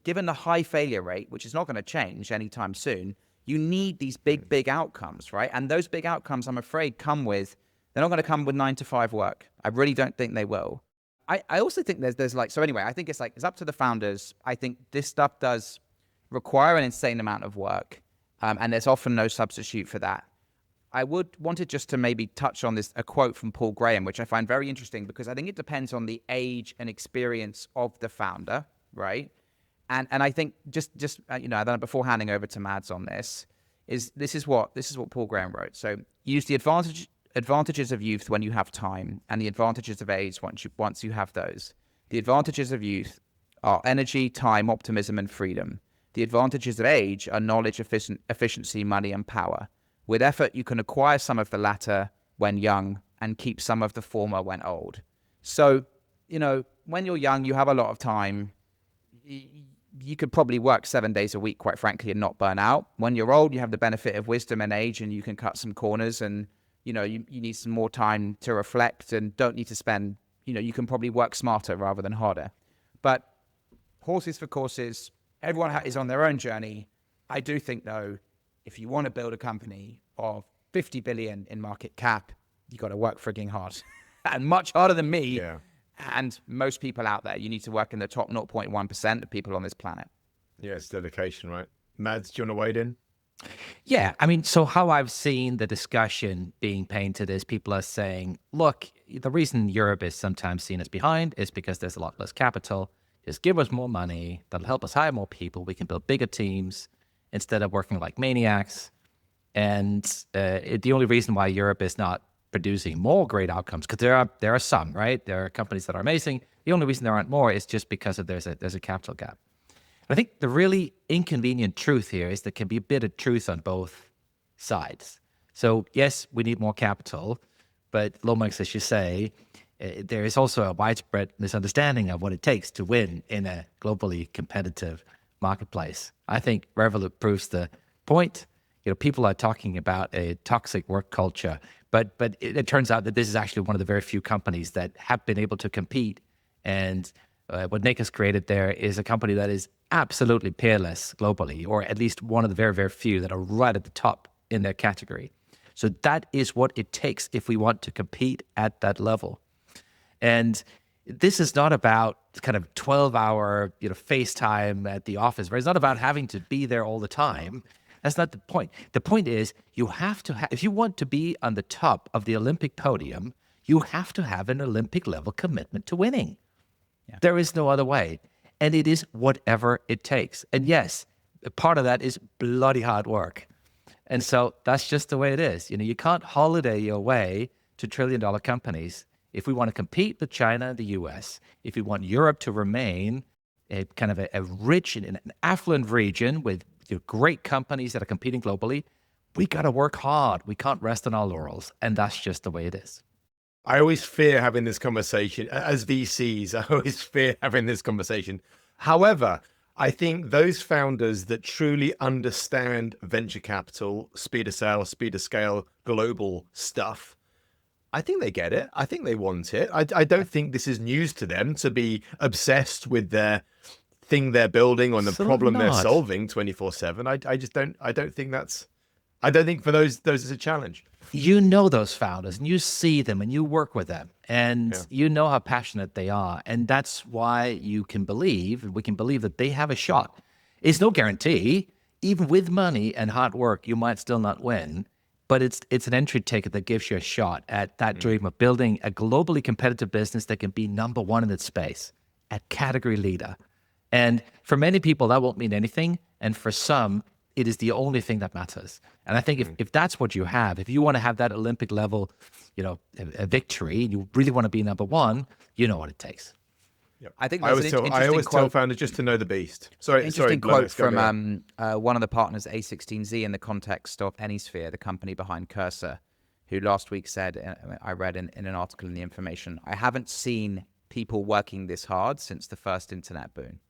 given the high failure rate, which is not going to change anytime soon, you need these big outcomes, right? And those big outcomes, I'm afraid, they're not going to come with 9 to 5 work. I really don't think they will. I also think there's like, so anyway, I think it's up to the founders. I think this stuff does require an insane amount of work, and there's often no substitute for that. I wanted just to maybe touch on a quote from Paul Graham, which I find very interesting, because I think it depends on the age and experience of the founder, right? And I think just before handing over to Mads on this is what Paul Graham wrote. So use the advantages of youth when you have time, and the advantages of age once you have those. The advantages of youth are energy, time, optimism, and freedom. The advantages of age are knowledge, efficiency, money, and power. With effort, you can acquire some of the latter when young and keep some of the former when old. So, when you're young, you have a lot of time. You could probably work 7 days a week, quite frankly, and not burn out. When you're old, you have the benefit of wisdom and age, and you can cut some corners, and you need some more time to reflect and don't need to spend, you can probably work smarter rather than harder. But horses for courses, everyone is on their own journey. I do think, though, if you want to build a company of 50 billion in market cap, you got to work frigging hard and much harder than me. Yeah. And most people out there. You need to work in the top 0.1% of people on this planet. Yeah, it's dedication, right? Mads, do you want to wade in? Yeah, I mean, so how I've seen the discussion being painted is people are saying, look, the reason Europe is sometimes seen as behind is because there's a lot less capital. Just give us more money. That'll help us hire more people. We can build bigger teams instead of working like maniacs. And the only reason why Europe is not producing more great outcomes, because there are some, right? There are companies that are amazing. The only reason there aren't more is just because there's a capital gap. I think the really inconvenient truth here is there can be a bit of truth on both sides. So yes, we need more capital, but Lomax, as you say, there is also a widespread misunderstanding of what it takes to win in a globally competitive marketplace. I think Revolut proves the point. People are talking about a toxic work culture, but it turns out that this is actually one of the very few companies that have been able to compete. And what Nick has created there is a company that is absolutely peerless globally, or at least one of the very, very few that are right at the top in their category. So that is what it takes if we want to compete at that level. And this is not about kind of 12-hour, FaceTime at the office, right? It's not about having to be there all the time. That's not the point. The point is you have to have, if you want to be on the top of the Olympic podium, you have to have an Olympic level commitment to winning. Yeah. There is no other way. And it is whatever it takes. And yes, part of that is bloody hard work. And so that's just the way it is. You can't holiday your way to trillion-dollar companies. If we want to compete with China and the US, if we want Europe to remain a kind of a rich and an affluent region with great companies that are competing globally, we got to work hard. We can't rest on our laurels. And that's just the way it is. I always fear having this conversation. As VCs, I always fear having this conversation. However, I think those founders that truly understand venture capital, speed of sale, speed of scale, global stuff, I think they get it. I think they want it. I don't think this is news to them to be obsessed with their thing they're building or the problem they're solving 24/7. I don't think for those is a challenge. Those founders and you see them and you work with them and you know how passionate they are. And that's why we can believe that they have a shot. It's no guarantee. Even with money and hard work, you might still not win. But it's an entry ticket that gives you a shot at that dream of building a globally competitive business that can be number one in its space, a category leader. And for many people, that won't mean anything. And for some, it is the only thing that matters. And I think if that's what you have, if you want to have that Olympic level, a victory, and you really want to be number one, you know what it takes. Yep. I think I always tell founders just to know the beast. Interesting quote from one of the partners, A16Z, in the context of Anysphere, the company behind Cursor, who last week said, I read in an article in The Information, I haven't seen people working this hard since the first internet boom.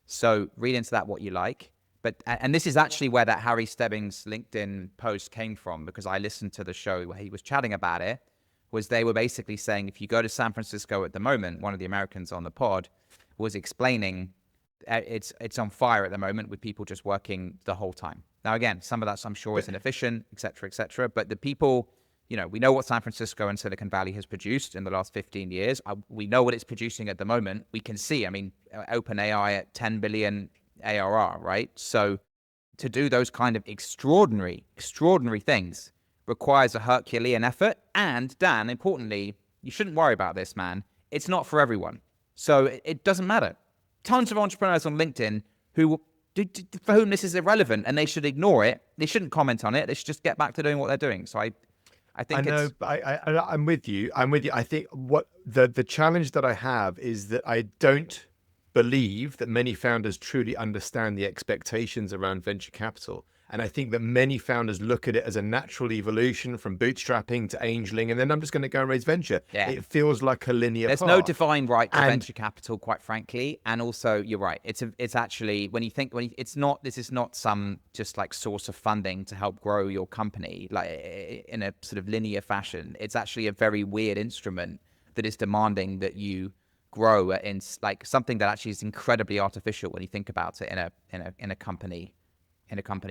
So read into that what you like. And this is actually where that Harry Stebbings LinkedIn post came from, because I listened to the show where he was chatting about it. Was they were basically saying, if you go to San Francisco at the moment, one of the Americans on the pod was explaining it's on fire at the moment with people just working the whole time. Now, again, some of that I'm sure is inefficient, et cetera, but the people we know what San Francisco and Silicon Valley has produced in the last 15 years. We know what it's producing at the moment. We can see, OpenAI at 10 billion ARR, right? So to do those kind of extraordinary things requires a Herculean effort. And Dan, importantly, you shouldn't worry about this, man. It's not for everyone. So it doesn't matter. Tons of entrepreneurs on LinkedIn for whom this is irrelevant, and they should ignore it. They shouldn't comment on it. They should just get back to doing what they're doing. So I think I'm with you. I think what the challenge that I have is that I don't believe that many founders truly understand the expectations around venture capital. And I think that many founders look at it as a natural evolution from bootstrapping to angeling, and then I'm just going to go and raise venture. Yeah. It feels like a linear There's path. no defined right to venture capital, quite frankly. And also, you're right. It's actually, this is not some just like source of funding to help grow your company, like in a sort of linear fashion. It's actually a very weird instrument that is demanding that you grow in like something that actually is incredibly artificial when you think about it in a company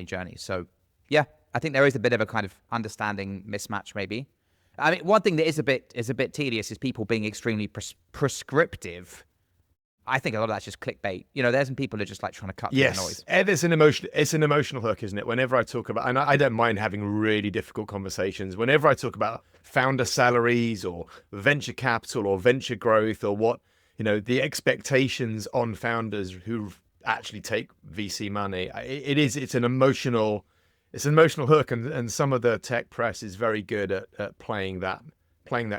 journey. So yeah, I think there is a bit of a kind of understanding mismatch maybe. I mean, one thing that is a bit tedious is people being extremely prescriptive. I think a lot of that's just clickbait. There's some people who are just like trying to cut through the noise. It's an emotional hook, isn't it? Whenever I talk about, and I don't mind having really difficult conversations, whenever I talk about founder salaries or venture capital or venture growth or what, the expectations on founders who actually take VC money, it's an emotional hook, and some of the tech press is very good at playing that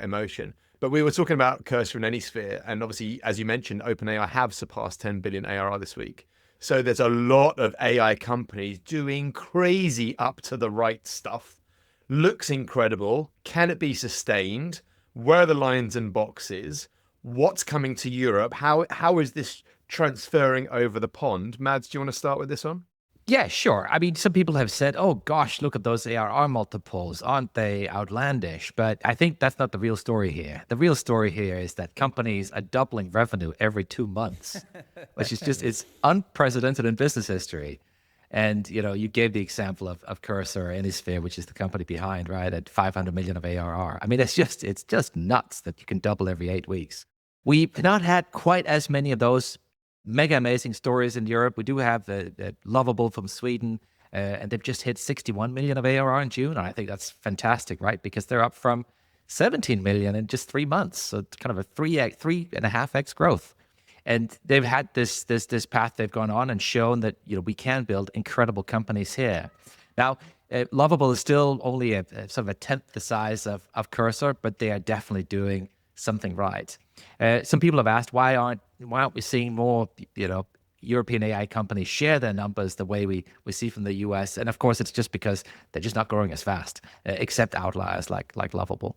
emotion. But we were talking about Cursor and AnySphere, and obviously, as you mentioned, OpenAI have surpassed 10 billion ARR this week. So there's a lot of AI companies doing crazy up to the right stuff. Looks incredible. Can it be sustained? Where are the lines and boxes? What's coming to Europe? How is this transferring over the pond? Mads, do you want to start with this one? Yeah, sure. I mean, some people have said, oh gosh, look at those ARR multiples. Aren't they outlandish? But I think that's not the real story here. The real story here is that companies are doubling revenue every 2 months, which is it's unprecedented in business history. And, you gave the example of Cursor or AnySphere, which is the company behind, right, at 500 million of ARR. I mean, it's just nuts that you can double every 8 weeks. We've not had quite as many of those mega amazing stories in Europe. We do have the Lovable from Sweden, and they've just hit 61 million of ARR in June. And I think that's fantastic, right? Because they're up from 17 million in just 3 months. So it's kind of a 3.5x growth. And they've had this path they've gone on and shown that, we can build incredible companies here. Now, Lovable is still only a sort of a tenth the size of Cursor, but they are definitely doing something right. Some people have asked, why aren't we seeing more, European AI companies share their numbers the way we see from the US? And of course, it's just because they're just not growing as fast, except outliers like Lovable.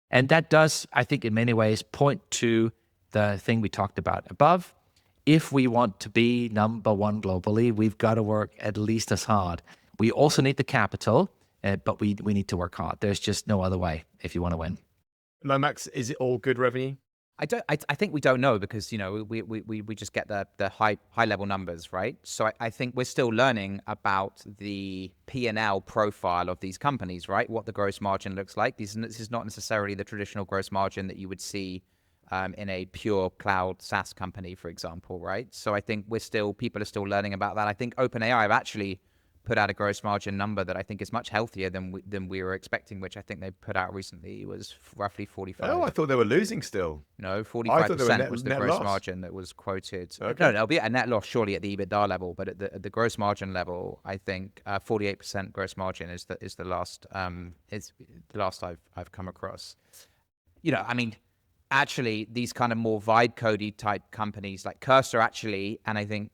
And that does, I think, in many ways point to the thing we talked about above. If we want to be number one globally, we've got to work at least as hard. We also need the capital, but we need to work hard. There's just no other way if you want to win. Lomax, is it all good revenue? I think we don't know because we just get the high level numbers, right? So I think we're still learning about the P&L profile of these companies, right? What the gross margin looks like. This is not necessarily the traditional gross margin that you would see in a pure cloud SaaS company, for example, right? So I think people are still learning about that. I think OpenAI have actually put out a gross margin number that I think is much healthier than we were expecting, which I think they put out recently was roughly 45. Oh, I thought they were losing still. No, 45% was the gross margin that was quoted. Okay. No, it'll be a net loss surely at the EBITDA level, but at the gross margin level, I think 48% gross margin is the last I've come across. Actually, these kind of more vibe codey type companies like Cursor actually, and I think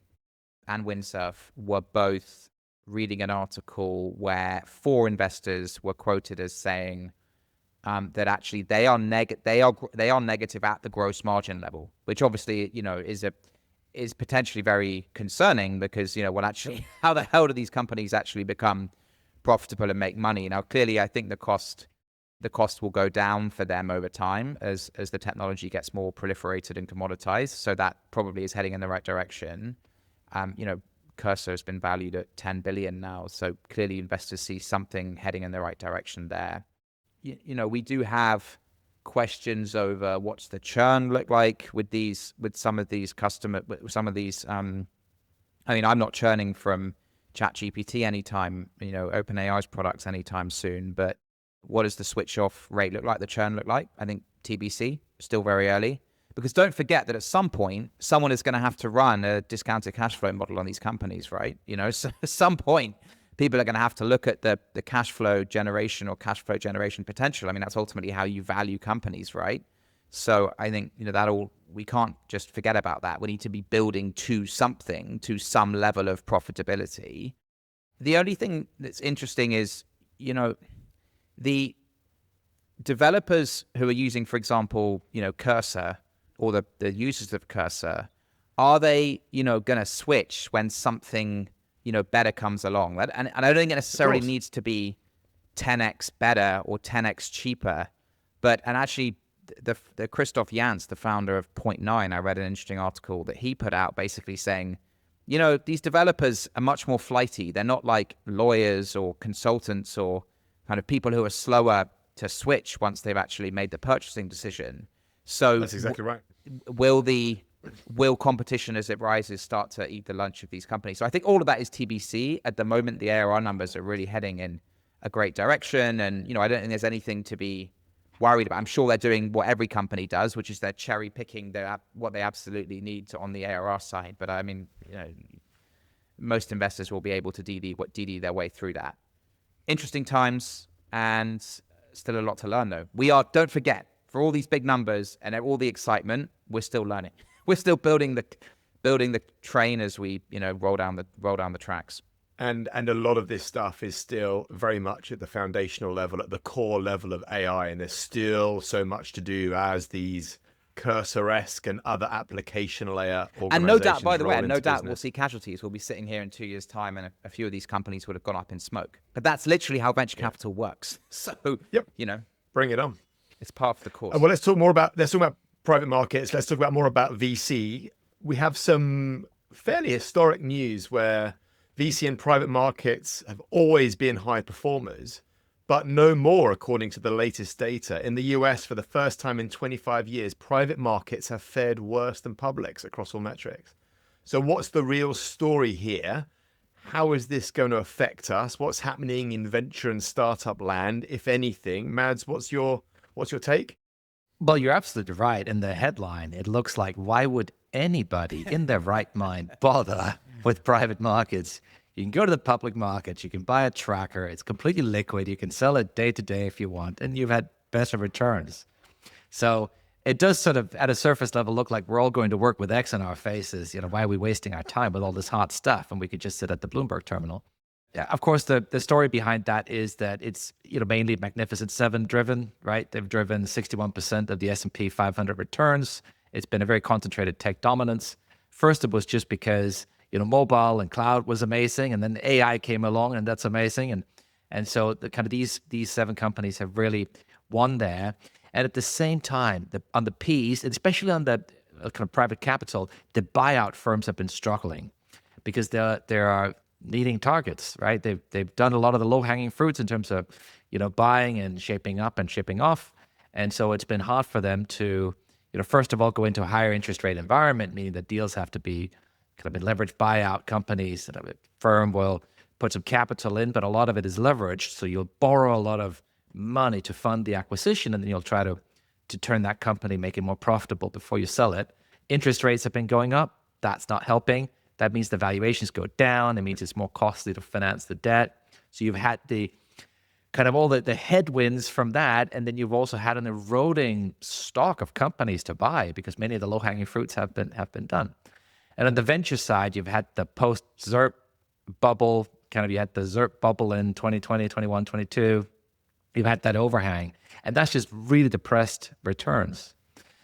and Windsurf were both reading an article where 4 investors were quoted as saying that actually they are negative at the gross margin level, which obviously is potentially very concerning because actually how the hell do these companies actually become profitable and make money? Now clearly I think the cost will go down for them over time as the technology gets more proliferated and commoditized, so that probably is heading in the right direction. Cursor has been valued at 10 billion now, so clearly investors see something heading in the right direction there. we do have questions over what's the churn look like with some of these I mean, I'm not churning from ChatGPT anytime, OpenAI's products anytime soon, but what does the switch off rate look like, the churn look like? I think TBC, still very early. Because don't forget that at some point, someone is going to have to run a discounted cash flow model on these companies, right? So at some point, people are going to have to look at the cash flow generation or cash flow generation potential. I mean, that's ultimately how you value companies, right? So I think, we can't just forget about that. We need to be building to some level of profitability. The only thing that's interesting is, the developers who are using, for example, Cursor, or the users of Cursor, are they, going to switch when something, better comes along? And I don't think it necessarily needs to be 10x better or 10x cheaper, and actually the Christoph Jans, the founder of Point9, I read an interesting article that he put out basically saying, these developers are much more flighty. They're not like lawyers or consultants or kind of people who are slower to switch once they've actually made the purchasing decision. So that's exactly right. Will competition as it rises start to eat the lunch of these companies? So I think all of that is TBC. At the moment, the ARR numbers are really heading in a great direction. And, I don't think there's anything to be worried about. I'm sure they're doing what every company does, which is they're cherry picking what they absolutely need on the ARR side. But I mean, most investors will be able to DD their way through that. Interesting times, and still a lot to learn though. Don't forget, for all these big numbers and all the excitement, we're still learning. We're still building the train as we, roll down the tracks. And a lot of this stuff is still very much at the foundational level, at the core level of AI, and there's still so much to do as these Cursor-esque and other application layer organizations. And no doubt, by the way, we'll see casualties. We'll be sitting here in 2 years' time, and a few of these companies would have gone up in smoke. But that's literally how venture capital works. So, bring it on. It's part of the course. Well, let's talk about private markets. Let's talk more about VC. We have some fairly historic news where VC and private markets have always been high performers, but no more, according to the latest data. In the US, for the first time in 25 years, private markets have fared worse than publics across all metrics. So what's the real story here? How is this going to affect us? What's happening in venture and startup land, if anything? Mads, what's your take? Well, you're absolutely right. In the headline, it looks like, why would anybody in their right mind bother with private markets? You can go to the public markets, you can buy a tracker, it's completely liquid, you can sell it day to day if you want, and you've had better returns. So it does sort of, at a surface level, look like we're all going to work with X on our faces. Why are we wasting our time with all this hot stuff? And we could just sit at the Bloomberg terminal. Yeah, of course, the story behind that is that it's mainly Magnificent Seven driven, right? They've driven 61% of the S&P 500 returns. It's been a very concentrated tech dominance. First, it was just because mobile and cloud was amazing, and then AI came along, and that's amazing, and so the kind of these 7 companies have really won there. And at the same time, on the Ps, especially on the kind of private capital, the buyout firms have been struggling because there are needing targets, right? They've done a lot of the low-hanging fruits in terms of buying and shaping up and shipping off, and so it's been hard for them to first of all go into a higher interest rate environment, meaning that deals have to be kind of leveraged buyout companies. A firm will put some capital in, but a lot of it is leveraged, so you'll borrow a lot of money to fund the acquisition, and then you'll try to turn that company, make it more profitable before you sell it. Interest rates have been going up. That's not helping. That means the valuations go down. It means it's more costly to finance the debt. So you've had the kind of all the headwinds from that, and then you've also had an eroding stock of companies to buy because many of the low-hanging fruits have been done. And on the venture side, you've had the post-ZERP bubble, you had the ZERP bubble in 2020, 21, 22. You've had that overhang, and that's just really depressed returns.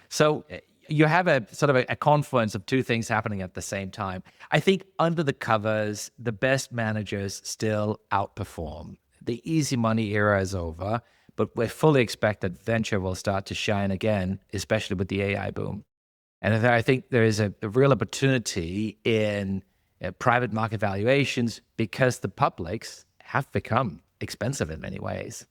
So you have a sort of a confluence of two things happening at the same time. I think under the covers, the best managers still outperform. The easy money era is over, but we fully expect that venture will start to shine again, especially with the AI boom. And I think there is a real opportunity in private market valuations because the publics have become expensive in many ways.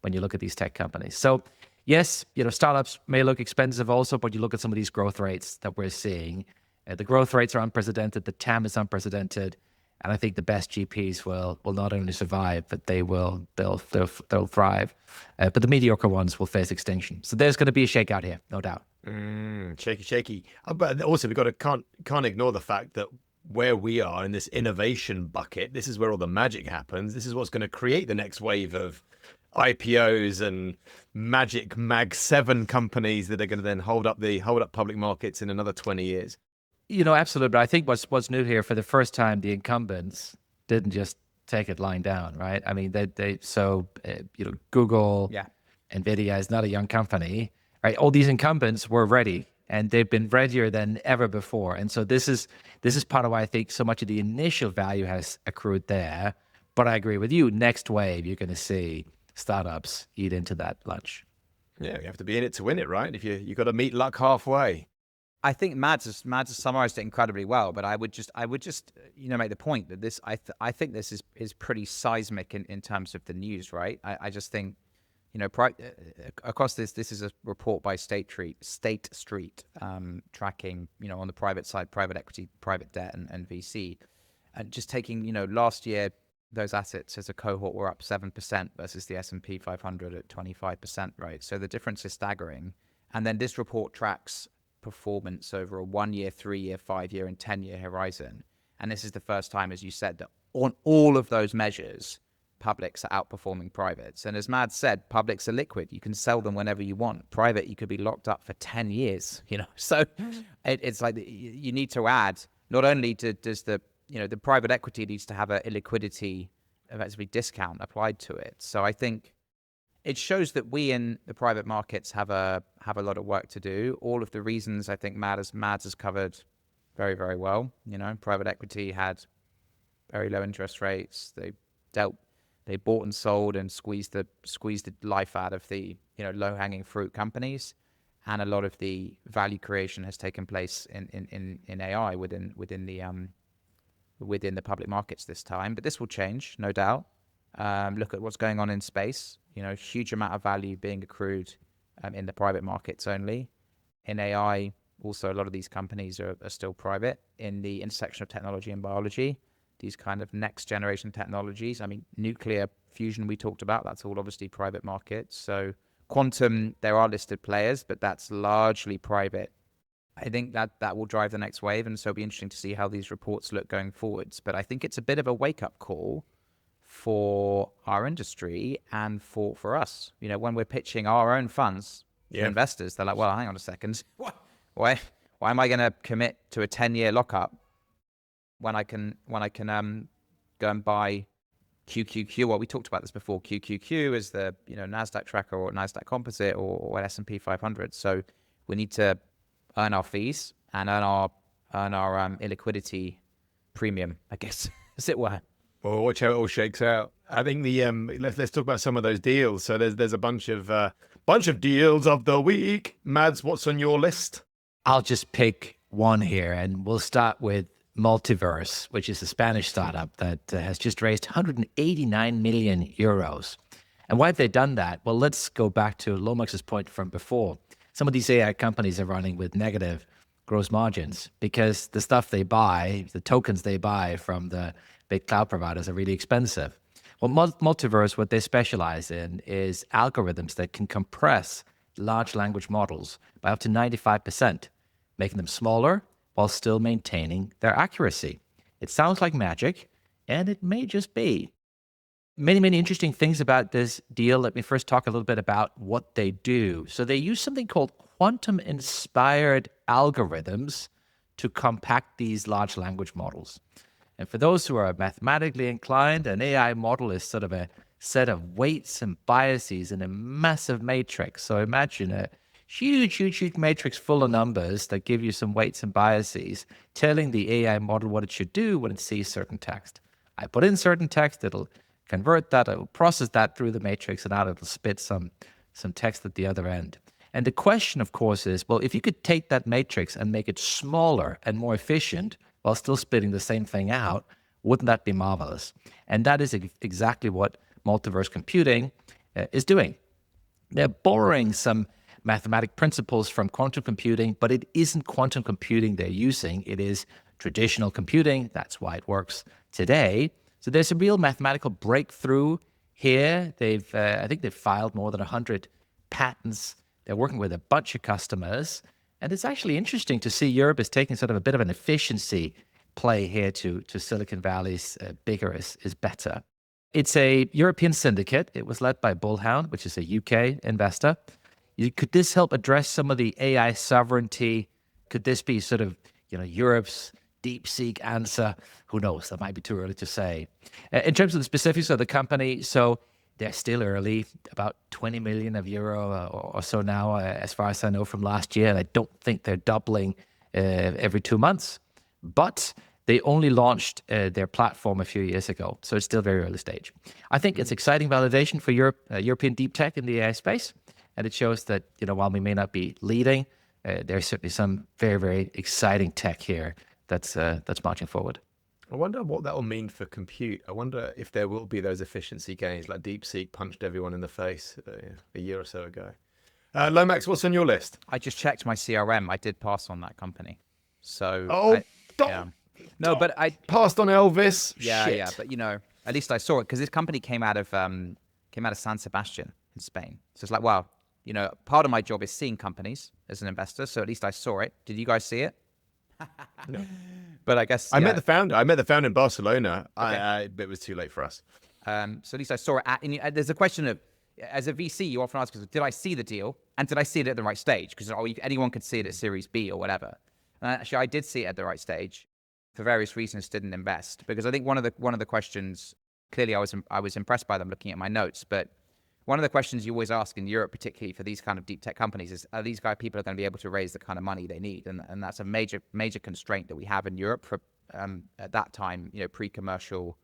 when you look at these tech companies. So yes, startups may look expensive also, but you look at some of these growth rates that we're seeing. The growth rates are unprecedented. The TAM is unprecedented. And I think the best GPs will not only survive, but they'll thrive. But the mediocre ones will face extinction. So there's going to be a shakeout here, no doubt. Shaky. But also we can't ignore the fact that where we are in this innovation bucket, this is where all the magic happens. This is what's going to create the next wave of IPOs and magic Mag 7 companies that are going to then hold up public markets in another 20 years. Absolutely. But I think what's new here, for the first time, the incumbents didn't just take it lying down, right? I mean, Google, NVIDIA is not a young company, right? All these incumbents were ready, and they've been readier than ever before. And so this is part of why I think so much of the initial value has accrued there. But I agree with you. Next wave, you're going to see startups eat into that lunch. Yeah, you have to be in it to win it, right? If you got to meet luck halfway. I think Mads has summarized it incredibly well, but I would just make the point that this I think this is pretty seismic in terms of the news, right? I just think across this is a report by State Street tracking on the private side, private equity, private debt, and VC, and just taking last year those assets as a cohort were up 7% versus the S&P 500 at 25%, right? So the difference is staggering, and then this report tracks performance over a 1 year, 3 year, 5 year, and 10 year horizon. And this is the first time, as you said, that on all of those measures, publics are outperforming privates. And as Mads said, publics are liquid. You can sell them whenever you want. Private, you could be locked up for 10 years, So it's like you need to add, not only does the private equity needs to have a illiquidity, effectively discount applied to it. So I think it shows that we in the private markets have a lot of work to do. All of the reasons I think Mads has covered very, very well. Private equity had very low interest rates. They bought and sold and squeezed the life out of the low hanging fruit companies, and a lot of the value creation has taken place in AI within the public markets this time. But this will change, no doubt. Look at what's going on in space. Huge amount of value being accrued in the private markets only. In AI, also a lot of these companies are still private. In the intersection of technology and biology, these kind of next generation technologies, I mean, nuclear fusion we talked about, that's all obviously private markets. So quantum, there are listed players, but that's largely private. I think that will drive the next wave, and so it'll be interesting to see how these reports look going forwards. But I think it's a bit of a wake-up call for our industry and for us. When we're pitching our own funds to investors, they're like, well, hang on a second. Why am I going to commit to a 10-year lockup when I can go and buy QQQ? Well, we talked about this before. QQQ is the NASDAQ tracker or NASDAQ composite or S&P 500. So we need to earn our fees and earn our illiquidity premium, I guess, as it were. Well, watch how it all shakes out. I think the let's talk about some of those deals. So there's a bunch of deals of the week. Mads, what's on your list? I'll just pick one here, and we'll start with Multiverse, which is a Spanish startup that has just raised 189 million euros. And why have they done that? Well, let's go back to Lomax's point from before. Some of these AI companies are running with negative gross margins because the stuff they buy, the tokens they buy from the big cloud providers are really expensive. Well, Multiverse, what they specialize in is algorithms that can compress large language models by up to 95%, making them smaller while still maintaining their accuracy. It sounds like magic, and it may just be. Many, many interesting things about this deal. Let me first talk a little bit about what they do. So they use something called quantum-inspired algorithms to compact these large language models. And for those who are mathematically inclined, an AI model is sort of a set of weights and biases in a massive matrix. So imagine a huge matrix full of numbers that give you some weights and biases, telling the AI model what it should do when it sees certain text. I put in certain text, it'll convert that, it'll process that through the matrix, and out it'll spit some text at the other end. And the question, of course, is, well, if you could take that matrix and make it smaller and more efficient while still spitting the same thing out, wouldn't that be marvelous? And that is exactly what Multiverse Computing is doing. They're borrowing some mathematic principles from quantum computing, but it isn't quantum computing they're using. It is traditional computing. That's why it works today. So there's a real mathematical breakthrough here. I think they've filed more than 100 patents. They're working with a bunch of customers. And it's actually interesting to see Europe is taking sort of a bit of an efficiency play here to Silicon Valley's bigger is better. It's a European syndicate. It was led by Bullhound, which is a UK investor. Could this help address some of the AI sovereignty? Could this be sort of, Europe's DeepSeek answer? Who knows? That might be too early to say. In terms of the specifics of the company, so they're still early, about 20 million euro or so now, as far as I know from last year. And I don't think they're doubling every 2 months. But they only launched their platform a few years ago, so it's still very early stage. I think it's exciting validation for European deep tech in the AI space, and it shows that while we may not be leading, there's certainly some very, very exciting tech here that's marching forward. I wonder what that will mean for compute. I wonder if there will be those efficiency gains, like DeepSeek punched everyone in the face a year or so ago. Lomax, what's on your list? I just checked my CRM. I did pass on that company. So No, but I passed on Elvis. Yeah, Shit. yeah, but at least I saw it because this company came out of San Sebastian in Spain. So it's like, wow, part of my job is seeing companies as an investor. So at least I saw it. Did you guys see it? No. But I guess I met the founder. I met the founder in Barcelona. Okay. It was too late for us. So at least I saw it. And there's a question of, as a VC, you often ask, did I see the deal? And did I see it at the right stage? Because anyone could see it at Series B or whatever. And actually, I did see it at the right stage. For various reasons, didn't invest because I think one of the questions, clearly I was impressed by them looking at my notes, but one of the questions you always ask in Europe, particularly for these kind of deep tech companies, is are these people going to be able to raise the kind of money they need? And that's a major constraint that we have in Europe for at that time, pre-commercial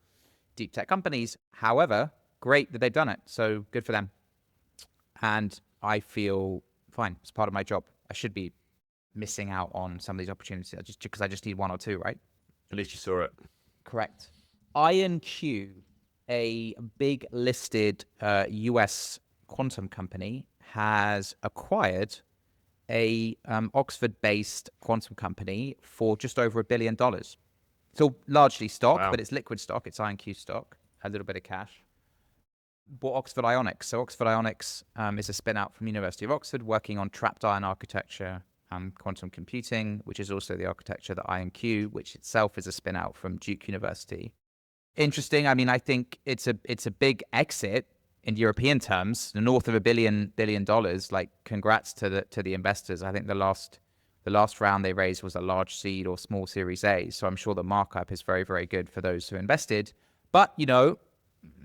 deep tech companies. However, great that they've done it, so good for them. And I feel fine. It's part of my job. I should be missing out on some of these opportunities just because I just need one or two, right? At least you saw it. Correct. IonQ, a big listed US quantum company, has acquired a Oxford-based quantum company for just over $1 billion. It's all largely stock, but it's liquid stock. It's IonQ stock, a little bit of cash. Bought Oxford Ionics. So Oxford Ionics is a spin-out from University of Oxford working on trapped ion architecture, quantum computing, which is also the architecture that IonQ, which itself is a spin-out from Duke University. Interesting. I mean, I think it's a big exit in European terms, north of $1 billion. Like, congrats to the investors. I think the last round they raised was a large seed or small Series A. So I'm sure the markup is very, very good for those who invested. But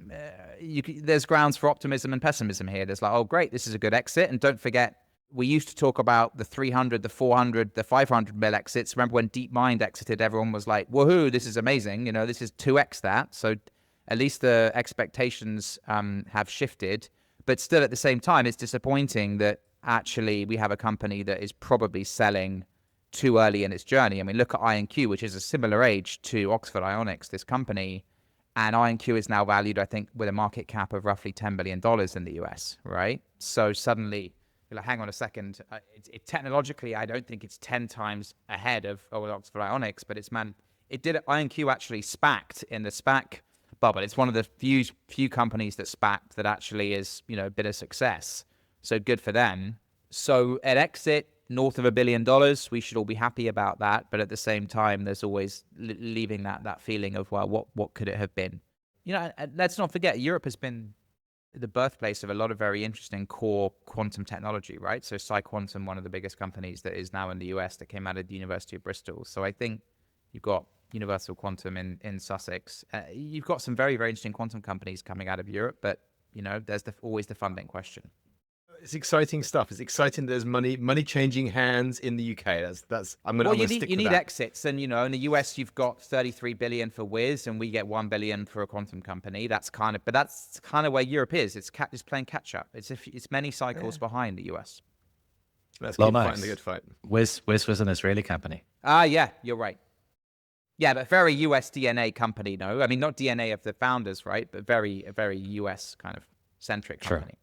there's grounds for optimism and pessimism here. There's like, oh, great, this is a good exit, and don't forget, we used to talk about the 300, the 400, the 500 mil exits. Remember when DeepMind exited, everyone was like, woohoo, this is amazing. This is 2x that. So at least the expectations have shifted. But still at the same time, it's disappointing that actually we have a company that is probably selling too early in its journey. I mean, look at IonQ, which is a similar age to Oxford Ionics, this company. And IonQ is now valued, I think, with a market cap of roughly $10 billion in the US, right? So suddenly, you're like, hang on a second. Technologically, I don't think it's 10 times ahead of Oxford Ionics, but IonQ actually SPAC'd in the SPAC bubble. It's one of the few companies that SPAC'd that actually is, a bit of success. So good for them. So at exit, north of $1 billion, we should all be happy about that. But at the same time, there's always leaving that feeling of, well, what could it have been? Let's not forget, Europe has been the birthplace of a lot of very interesting core quantum technology, right? So PsiQuantum, one of the biggest companies that is now in the US, that came out of the University of Bristol. So I think you've got Universal Quantum in Sussex. You've got some very, very interesting quantum companies coming out of Europe, but there's always the funding question. It's exciting stuff. It's exciting. There's money changing hands in the UK. That's. I'm gonna stick with that. You need exits, and in the US you've got 33 billion for Wiz, and we get 1 billion for a quantum company. That's kind of where Europe is. It's playing catch up. It's many cycles behind the US. Let's keep fighting the good fight. Wiz was an Israeli company. Yeah, you're right. Yeah, but very US DNA company. No, I mean not DNA of the founders, right? But very US kind of centric Sure. company.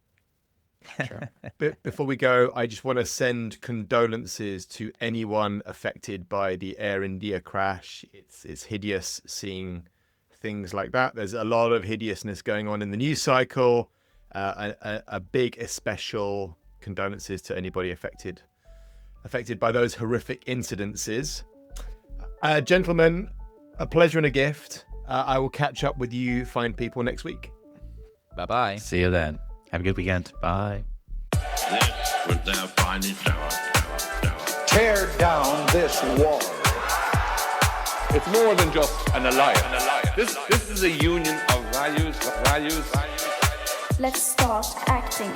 Before we go, I just want to send condolences to anyone affected by the Air India crash. It's hideous seeing things like that. There's a lot of hideousness going on in the news cycle. A big, especial condolences to anybody affected by those horrific incidences. Gentlemen, a pleasure and a gift. I will catch up with you fine people next week. Bye-bye. See you then. Have a good weekend. Bye. This was their finest hour. Tear down this wall. It's more than just an alliance. This is a union of values. Let's start acting.